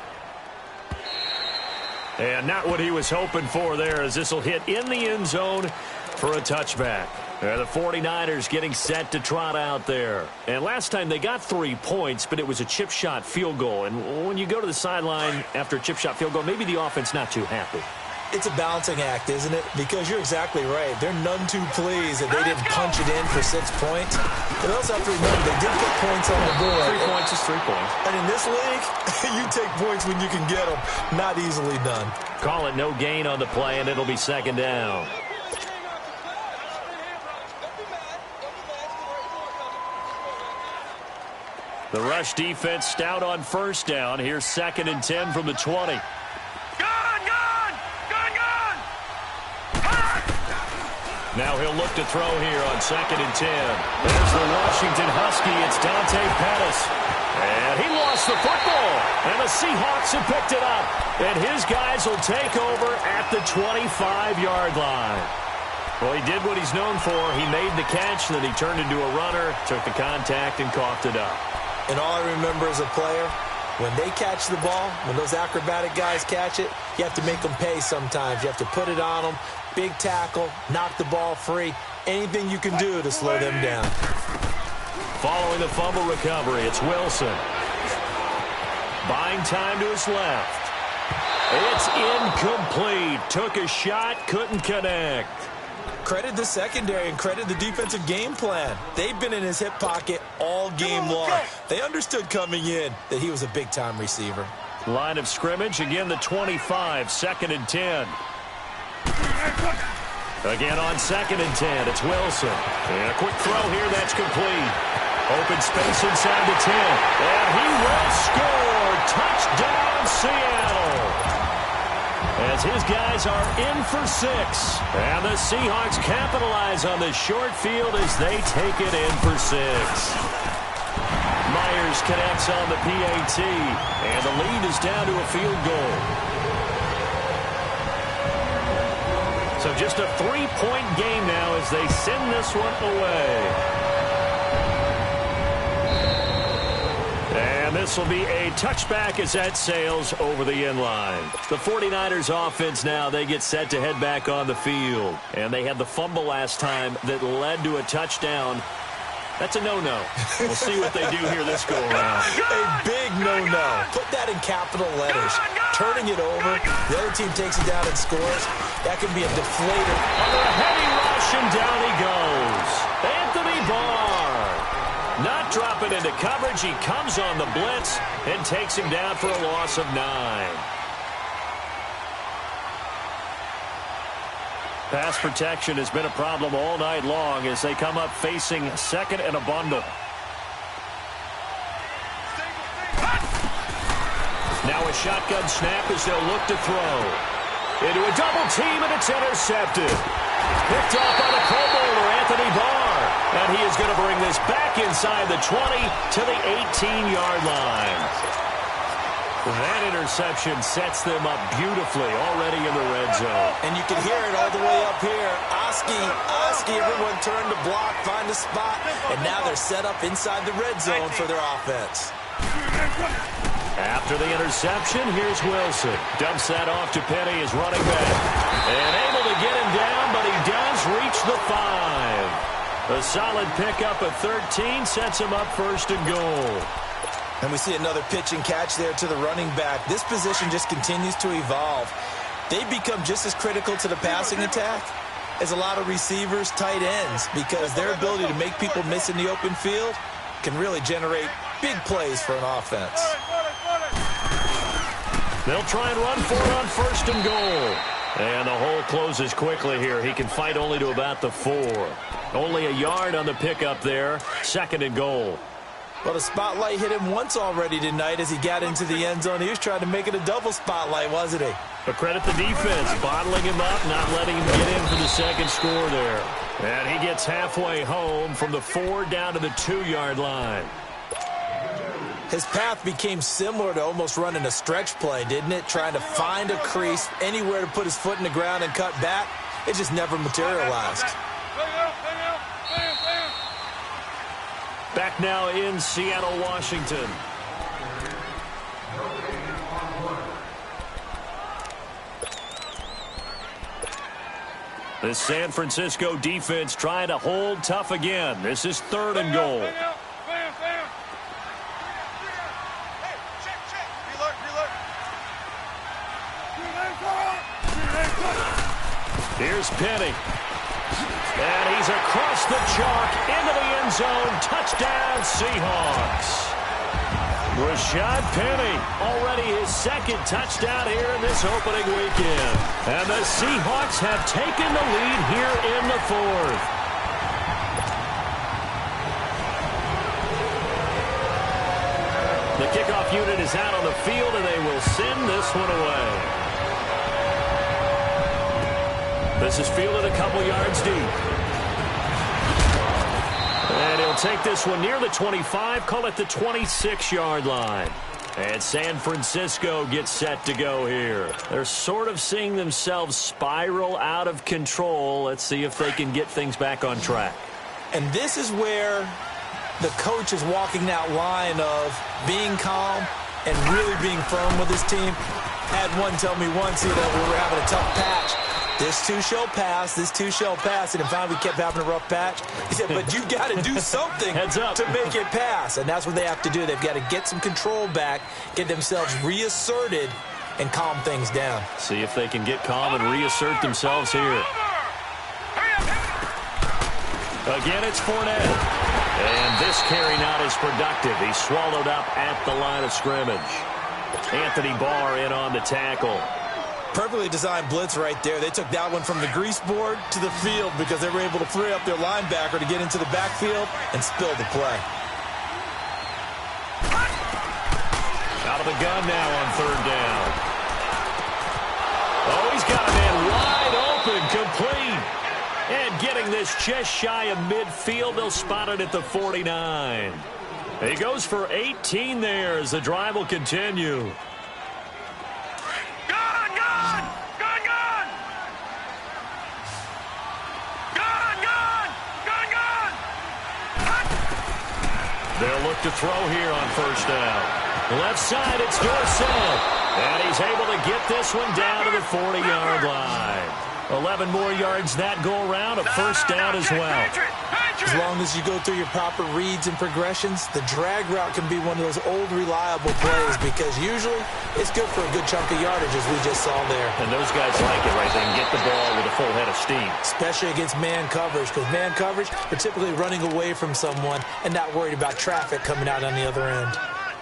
And not what he was hoping for there, as this will hit in the end zone for a touchback. The 49ers getting set to trot out there. And last time they got 3 points, but it was a chip shot field goal. And when you go to the sideline after a chip shot field goal, maybe the offense not too happy. It's a balancing act, isn't it? Because you're exactly right. They're none too pleased that they didn't punch it in for 6 points. But also have to remember, they did put points on the board. 3 points is 3 points. And in this league, you take points when you can get them. Not easily done. Call it no gain on the play, and it'll be 2nd down. The rush defense stout on 1st down. Here's 2nd and 10 from the 20. Now he'll look to throw here on 2nd and 10. There's the Washington Husky. It's Dante Pettis. And he lost the football. And the Seahawks have picked it up. And his guys will take over at the 25-yard line. Well, he did what he's known for. He made the catch, and then he turned into a runner, took the contact, and coughed it up. And all I remember as a player, when they catch the ball, when those acrobatic guys catch it, you have to make them pay sometimes. You have to put it on them, big tackle, knock the ball free, anything you can do to slow them down. Following the fumble recovery, it's Wilson. Buying time to his left. It's incomplete. Took a shot, couldn't connect. Credit the secondary and credit the defensive game plan. They've been in his hip pocket all game long. They understood coming in that he was a big-time receiver. Line of scrimmage, again the 25, 2nd and 10. Again on 2nd and 10, it's Wilson. And a quick throw here, that's complete. Open space inside the 10. And he will score. Touchdown, Seattle. As his guys are in for 6. And the Seahawks capitalize on the short field as they take it in for 6. Myers connects on the PAT. And the lead is down to a field goal. So just a 3-point game now as they send this one away. And this will be a touchback as that sails over the end line. The 49ers offense now, they get set to head back on the field. And they had the fumble last time that led to a touchdown. That's a no-no. We'll see what they do here this go-around. A big no-no. Put that in capital letters. Turning it over, the other team takes it down and scores. That can be a deflator. Under a heavy rush, and down he goes. Anthony Barr. Not dropping into coverage. He comes on the blitz and takes him down for a loss of 9. Pass protection has been a problem all night long as they come up facing 2nd and a bundle. Now a shotgun snap as they'll look to throw. Into a double team, and it's intercepted. Picked off by the Pro Bowler, Anthony Barr. And he is going to bring this back inside the 20 to the 18-yard line. That interception sets them up beautifully already in the red zone. And you can hear it all the way up here. Oski, everyone turned to block, find a spot, and now they're set up inside the red zone for their offense. After the interception, here's Wilson. Dumps that off to Penny as running back. And able to get him down, but he does reach the 5. A solid pickup of 13 sets him up first and goal. And we see another pitch and catch there to the running back. This position just continues to evolve. They've become just as critical to the passing attack as a lot of receivers, tight ends, because their ability to make people miss in the open field can really generate big plays for an offense. They'll try and run for it on first and goal. And the hole closes quickly here. He can fight only to about the 4. Only a yard on the pickup there. Second and goal. Well, the spotlight hit him once already tonight as he got into the end zone. He was trying to make it a double spotlight, wasn't he? But credit the defense, bottling him up, not letting him get in for the second score there. And he gets halfway home from the 4 down to the 2-yard line. His path became similar to almost running a stretch play, didn't it? Trying to find a crease, anywhere to put his foot in the ground and cut back. It just never materialized. Back now in Seattle, Washington. The San Francisco defense trying to hold tough again. This is third and goal. Here's Penny. And he's across the chalk into the end zone. Touchdown, Seahawks. Rashad Penny, already his second touchdown here in this opening weekend. And the Seahawks have taken the lead here in the 4th. The kickoff unit is out on the field, and they will send this one away. This is fielded a couple yards deep. And he'll take this one near the 25, call it the 26-yard line. And San Francisco gets set to go here. They're sort of seeing themselves spiral out of control. Let's see if they can get things back on track. And this is where the coach is walking that line of being calm and really being firm with his team. Had one tell me once, we were having a tough patch. This too shall pass, this too shall pass. And finally we kept having a rough patch. He said, but you got to do something to make it pass. And that's what they have to do. They've got to get some control back, get themselves reasserted, and calm things down. See if they can get calm and reassert themselves here. Again, it's Fournette. And this carry not as productive. He's swallowed up at the line of scrimmage. Anthony Barr in on the tackle. Perfectly designed blitz right there. They took that one from the grease board to the field because they were able to free up their linebacker to get into the backfield and spill the play. Out of the gun now on third down. Oh, he's got a man wide open, complete. And getting this just shy of midfield, they'll spot it at the 49. He goes for 18 there as the drive will continue. They'll look to throw here on first down. Left side, it's Dorsett. And he's able to get this one down to the 40-yard line. 11 more yards that go around, a first down as well. As long as you go through your proper reads and progressions, the drag route can be one of those old reliable plays because usually it's good for a good chunk of yardage as we just saw there. And those guys like it, right? They can get the ball with a full head of steam. Especially against man coverage because man coverage, they're typically running away from someone and not worried about traffic coming out on the other end.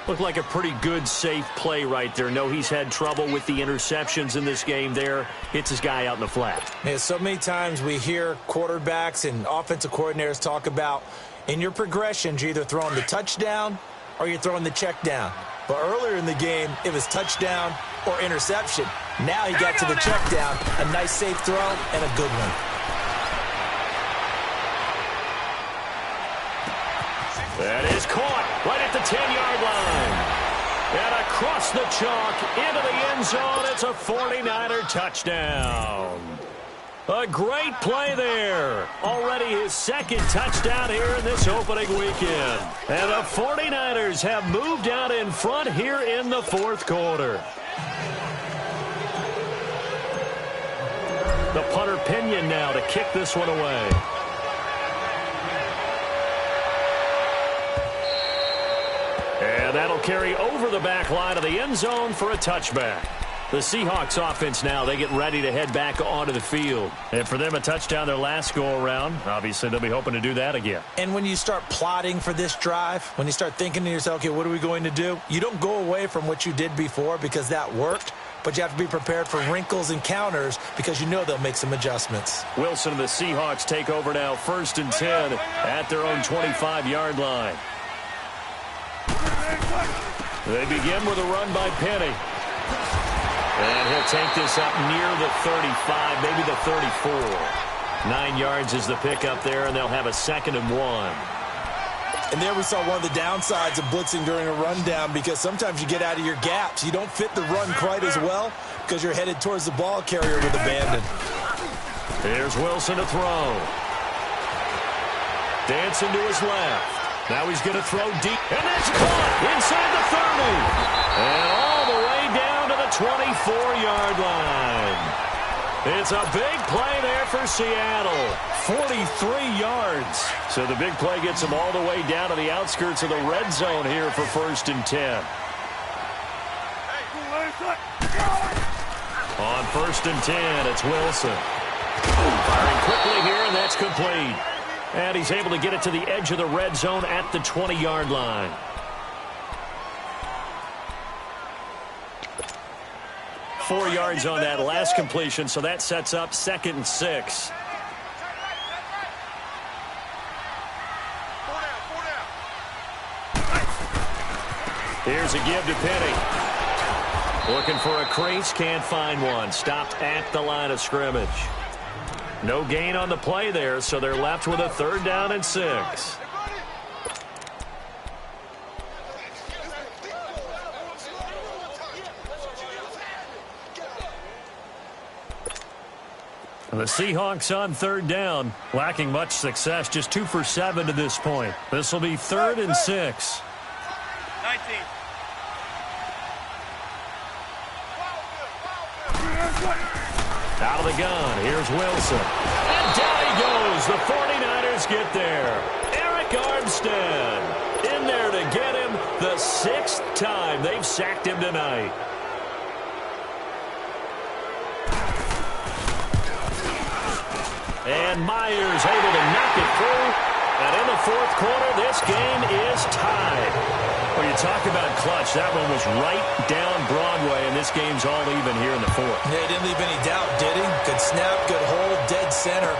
Looked like a pretty good, safe play right there. No, he's had trouble with the interceptions in this game there. Hits his guy out in the flat. Yeah, so many times we hear quarterbacks and offensive coordinators talk about in your progressions, you're either throwing the touchdown or you're throwing the check down. But earlier in the game, it was touchdown or interception. Now he got to the check down, a nice safe throw and a good one. That is caught right at the 10-yard line. And across the chalk into the end zone. It's a 49er touchdown. A great play there. Already his second touchdown here in this opening weekend. And the 49ers have moved out in front here in the fourth quarter. The punter Pinion now to kick this one away. And that'll carry over the back line of the end zone for a touchback. The Seahawks offense now, they get ready to head back onto the field. And for them, a touchdown their last go-around. Obviously, they'll be hoping to do that again. And when you start plotting for this drive, when you start thinking to yourself, okay, what are we going to do? You don't go away from what you did before because that worked, but you have to be prepared for wrinkles and counters because you know they'll make some adjustments. Wilson and the Seahawks take over now, 1st and 10 at their own 25-yard line. They begin with a run by Penny. And he'll take this up near the 35, maybe the 34. 9 yards is the pickup there, and they'll have a 2nd and 1. And there we saw one of the downsides of blitzing during a rundown because sometimes you get out of your gaps. You don't fit the run quite as well because you're headed towards the ball carrier with abandon. Here's Wilson to throw. Dancing to his left. Now he's going to throw deep, and that's caught inside the 30. And all the way down to the 24-yard line. It's a big play there for Seattle. 43 yards. So the big play gets them all the way down to the outskirts of the red zone here for 1st and 10. On 1st and 10, it's Wilson. Firing quickly here, and that's complete. And he's able to get it to the edge of the red zone at the 20-yard line. Four yards on that last completion, so that sets up 2nd and 6. Here's a give to Penny. Looking for a crease, can't find one. Stopped at the line of scrimmage. No gain on the play there, so they're left with a 3rd down and 6. The Seahawks on 3rd down, lacking much success, just 2 for 7 to this point. This will be 3rd and 6. 19. Out of the gun, here's Wilson. And down he goes. The 49ers get there. Eric Armstead in there to get him the 6th time they've sacked him tonight. And Myers able to knock it through. And in the 4th quarter, this game is tied. When you talk about clutch, that one was right down Broadway, and this game's all even here in the 4th. Yeah, he didn't leave any doubt, did he? Good snap, good hold, dead center.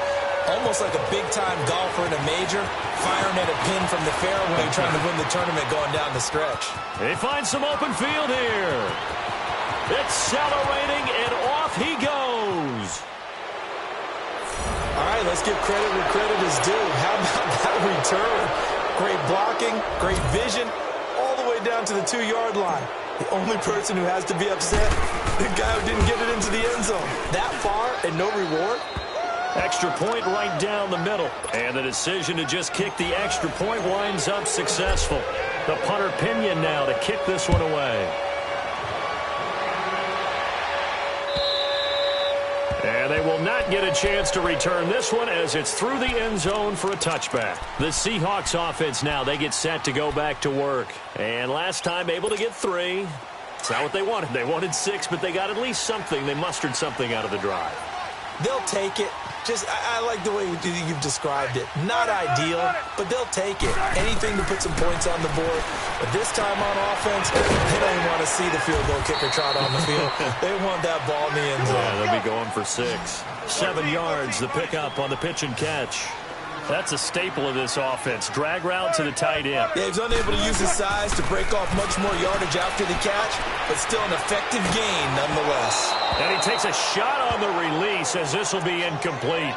Almost like a big-time golfer in a major, firing at a pin from the fairway, trying to win the tournament going down the stretch. They find some open field here. Accelerating, and off he goes. All right, let's give credit where credit is due. How about that return? Great blocking, great vision, all the way down to the 2-yard line. The only person who has to be upset, the guy who didn't get it into the end zone. That far and no reward? Extra point right down the middle. And the decision to just kick the extra point winds up successful. The punter Pinion now to kick this one away. And they will not get a chance to return this one as it's through the end zone for a touchback. The Seahawks offense now, they get set to go back to work. And last time able to get 3. It's not what they wanted. They wanted 6, but they got at least something. They mustered something out of the drive. They'll take it. I like the way you've described it. Not ideal, but they'll take it. Anything to put some points on the board. But this time on offense, they don't even want to see the field goal kicker trot on the field. They want that ball in the end zone. Yeah, they'll be going for 6. 7 yards, the pickup on the pitch and catch. That's a staple of this offense. Drag route to the tight end. Yeah, he's unable to use his size to break off much more yardage after the catch, but still an effective gain nonetheless. And he takes a shot on the release as this will be incomplete.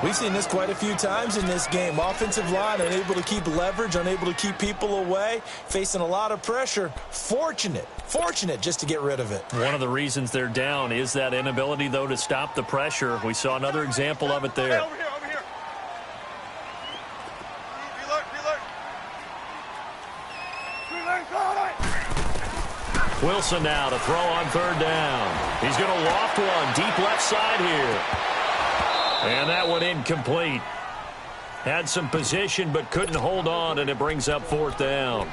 We've seen this quite a few times in this game. Offensive line unable to keep leverage, unable to keep people away, facing a lot of pressure. Fortunate just to get rid of it. One of the reasons they're down is that inability, though, to stop the pressure. We saw another example of it there. Over here, over here. Reload. Wilson now to throw on third down. He's going to loft one deep left side here. And that one incomplete. Had some position but couldn't hold on, and it brings up fourth down.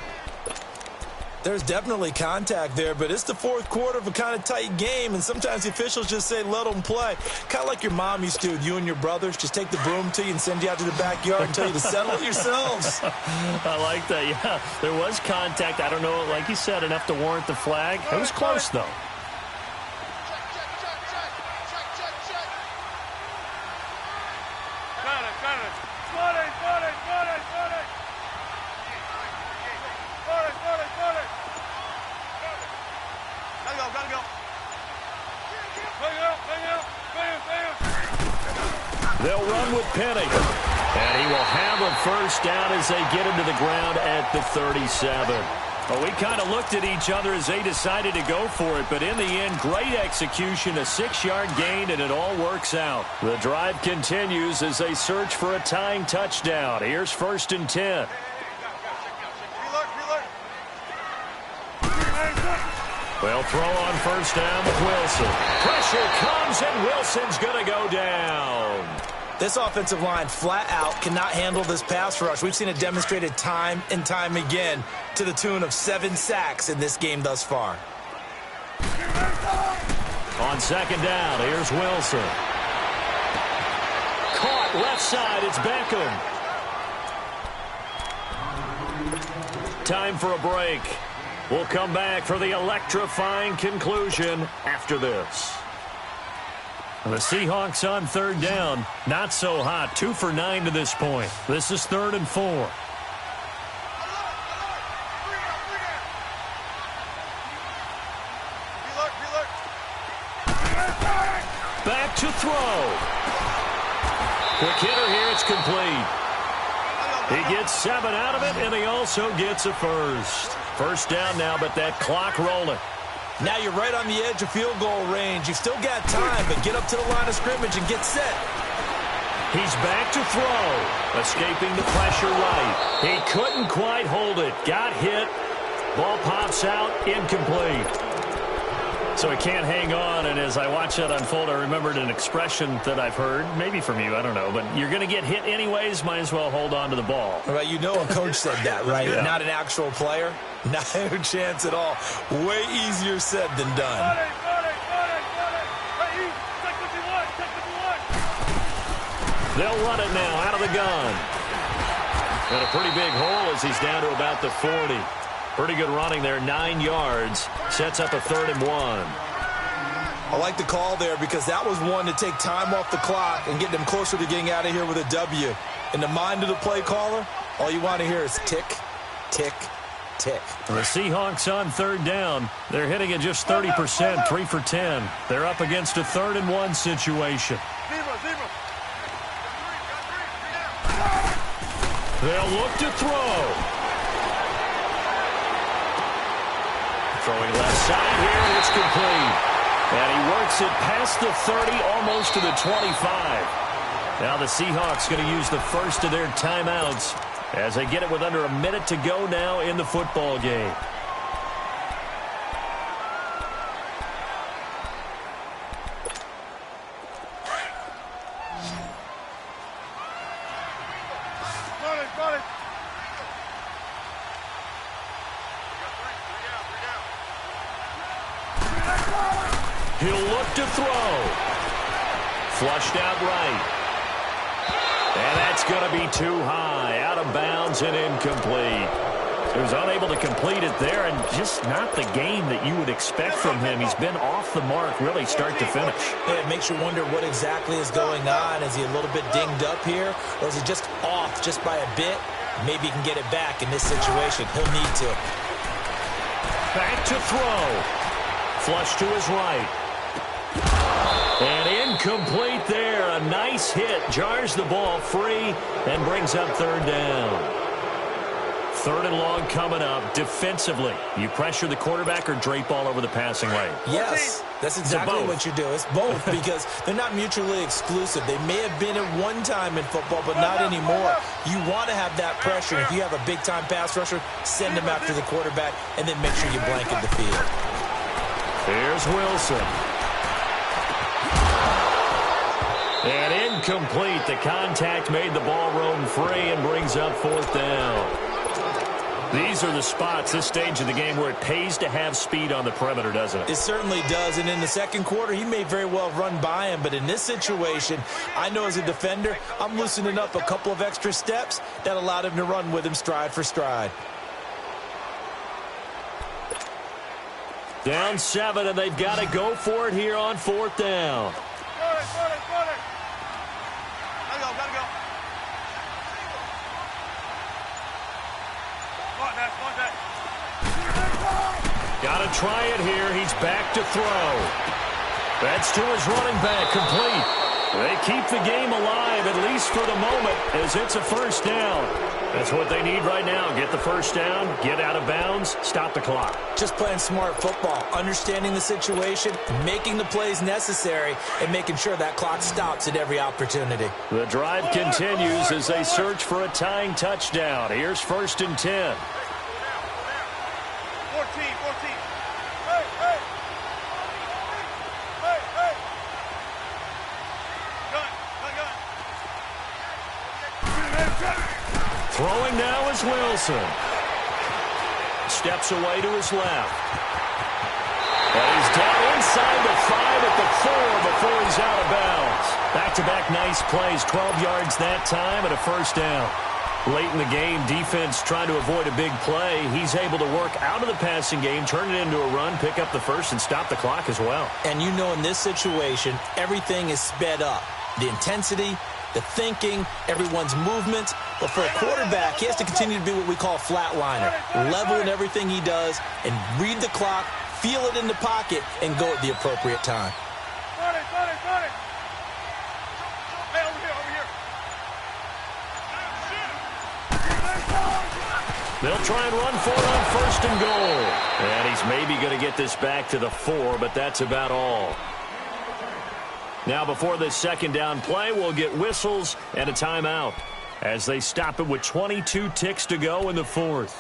There's definitely contact there, but it's the fourth quarter of a kind of tight game, and sometimes the officials just say, let them play. Kind of like your mom used to with you and your brothers. Just take the broom to you and send you out to the backyard and tell you to settle it yourselves. I like that, yeah. There was contact. I don't know, like you said, enough to warrant the flag. It was close, though. They'll run with Penny. And he will have a first down as they get him to the ground at the 37. Well, we kind of looked at each other as they decided to go for it, but in the end, great execution, a 6-yard gain, and it all works out. The drive continues as they search for a tying touchdown. Here's 1st and 10. They'll throw on first down with Wilson. Pressure comes, and Wilson's going to go down. This offensive line flat out cannot handle this pass rush. We've seen it demonstrated time and time again to the tune of 7 sacks in this game thus far. On second down, here's Wilson. Caught left side, it's Beckham. Time for a break. We'll come back for the electrifying conclusion after this. The Seahawks on third down. Not so hot. 2 for 9 to this point. This is 3rd and 4. Back to throw. Quick hitter here. It's complete. He gets 7 out of it, and he also gets a first. First down now, but that clock rolling. Now you're right on the edge of field goal range. You've still got time, but get up to the line of scrimmage and get set. He's back to throw. Escaping the pressure right. He couldn't quite hold it. Got hit. Ball pops out. Incomplete. So he can't hang on, and as I watch that unfold, I remembered an expression that I've heard, maybe from you, I don't know, but you're going to get hit anyways, might as well hold on to the ball. Right, you know a coach said that, right? Yeah. Not an actual player. Not a chance at all. Way easier said than done. They'll run it now out of the gun. And a pretty big hole as he's down to about the 40. Pretty good running there, 9 yards. Sets up a 3rd and 1. I like the call there because that was one to take time off the clock and get them closer to getting out of here with a W. In the mind of the play caller, all you want to hear is tick, tick, tick. The Seahawks on third down. They're hitting at just 30%, 3 for 10. They're up against a 3rd and 1 situation. They'll look to throw. Throwing left side here, and it's complete. And he works it past the 30, almost to the 25. Now the Seahawks going to use the first of their timeouts as they get it with under a minute to go now in the football game. He'll look to throw. Flushed out right. And that's going to be too high. Out of bounds and incomplete. He was unable to complete it there, and just not the game that you would expect from him. He's been off the mark really start to finish. Yeah, it makes you wonder what exactly is going on. Is he a little bit dinged up here, or is he just off just by a bit? Maybe he can get it back in this situation. He'll need to. Back to throw. Flush to his right. And Incomplete there. A nice hit. Jars the ball free and brings up third down. Third and long coming up. Defensively, you pressure the quarterback or drape all over the passing lane? Yes, that's exactly what you do. It's both because they're not mutually exclusive. They may have been at one time in football, but not anymore. You want to have that pressure. If you have a big-time pass rusher, send him after the quarterback, and then make sure you blanket the field. Here's Wilson. And incomplete. The contact made the ball roam free and brings up fourth down. These are the spots, this stage of the game, where it pays to have speed on the perimeter, doesn't it? It certainly does, and in the second quarter, he may very well run by him, but in this situation, I know as a defender, I'm loosening up a couple of extra steps that allowed him to run with him stride for stride. Down 7, and they've got to go for it here on fourth down. Got to try it here. He's back to throw. That's to his running back, complete. They keep the game alive, at least for the moment, as it's a first down. That's what they need right now. Get the first down, get out of bounds, stop the clock. Just playing smart football, understanding the situation, making the plays necessary, and making sure that clock stops at every opportunity. The drive continues as they search for a tying touchdown. Here's 1st and 10. 14. Throwing now is Wilson. Steps away to his left. And he's down inside the 5 at the 4 before he's out of bounds. Back-to-back nice plays, 12 yards that time and a first down. Late in the game, defense trying to avoid a big play. He's able to work out of the passing game, turn it into a run, pick up the first, and stop the clock as well. And you know in this situation, everything is sped up. The intensity, the thinking, everyone's movement. But for a quarterback, he has to continue to be what we call a flatliner. Level in everything he does and read the clock, feel it in the pocket, and go at the appropriate time. They'll try and run for it on 1st and goal. And he's maybe going to get this back to the 4, but that's about all. Now before this second down play, we'll get whistles and a timeout as they stop it with 22 ticks to go in the 4th.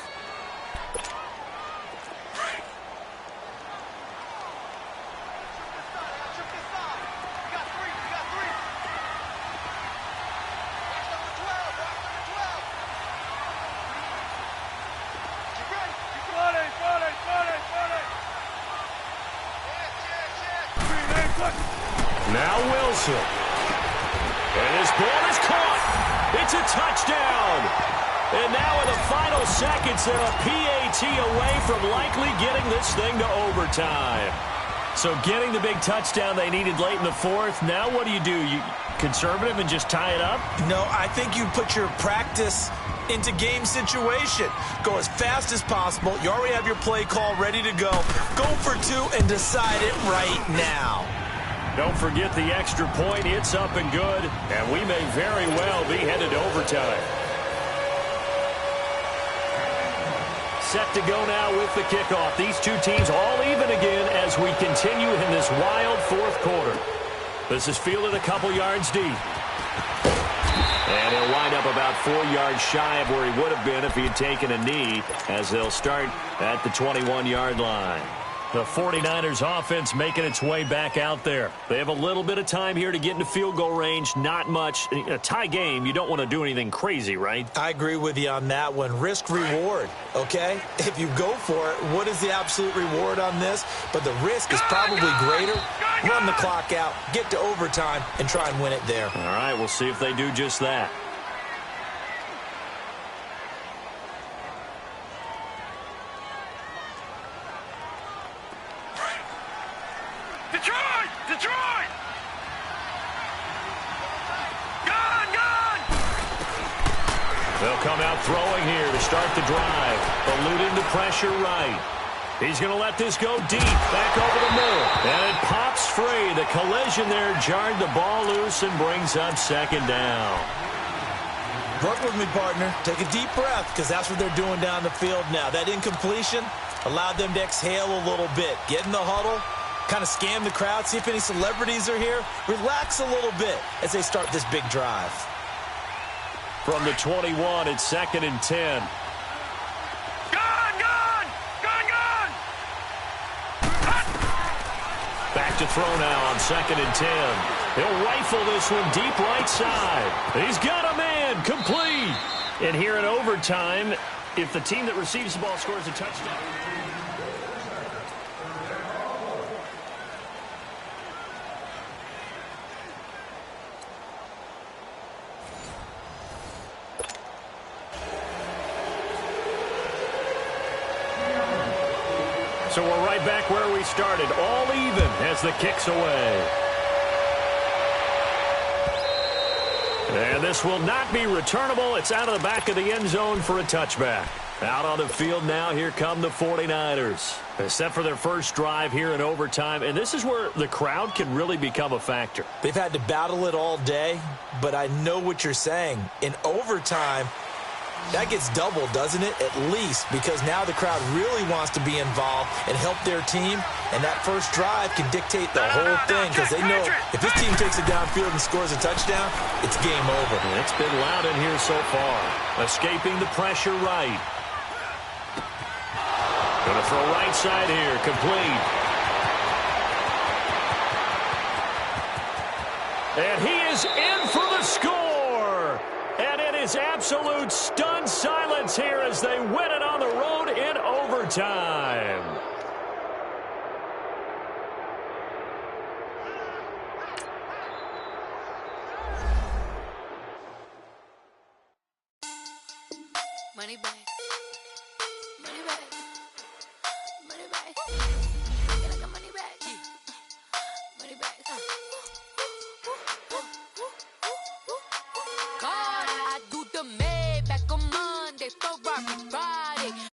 Now Wilson. And his ball is caught. It's a touchdown. And now in the final seconds, they're a PAT away from likely getting this thing to overtime. So getting the big touchdown they needed late in the 4th. Now what do? You conservative and just tie it up? No, I think you put your practice into game situation. Go as fast as possible. You already have your play call ready to go. Go for 2 and decide it right now. Don't forget the extra point. It's up and good, and we may very well be headed to overtime. Set to go now with the kickoff. These two teams all even again as we continue in this wild 4th quarter. This is fielded a couple yards deep. And he'll wind up about 4 yards shy of where he would have been if he had taken a knee, as they'll start at the 21-yard line. The 49ers offense making its way back out there. They have a little bit of time here to get into field goal range. Not much. A tie game, you don't want to do anything crazy, right? I agree with you on that one. Risk reward, okay? If you go for it, what is the absolute reward on this? But the risk is probably greater. Run the clock out, get to overtime, and try and win it there. All right, we'll see if they do just that. Detroit! Gone! They'll come out throwing here to start the drive. Elude into pressure right. He's going to let this go deep, back over the middle, and it pops free. The collision there jarred the ball loose and brings up second down. Work with me, partner. Take a deep breath, because that's what they're doing down the field now. That incompletion allowed them to exhale a little bit. Get in the huddle, kind of scan the crowd, see if any celebrities are here. Relax a little bit as they start this big drive. From the 21, it's 2nd and 10. Back to throw now on 2nd and 10. He'll rifle this one deep right side. He's got a man, complete. And here in overtime, if the team that receives the ball scores a touchdown. So we're right back where we started, all even as the kick's away. And this will not be returnable. It's out of the back of the end zone for a touchback. Out on the field now, here come the 49ers. They set for their first drive here in overtime, and this is where the crowd can really become a factor. They've had to battle it all day, but I know what you're saying. In overtime, that gets doubled, doesn't it? At least, because now the crowd really wants to be involved and help their team, and that first drive can dictate the whole thing, because they know if this team takes it downfield and scores a touchdown, it's game over. It's been loud in here so far. Escaping the pressure right. Going to throw right side here, complete. And he is in for the score. And it is absolute stunned silence here as they win it on the road in overtime. Money back. Money back. Money back. Can I get money back? Money back. God, I do the Maybach on Monday for Rocky Friday.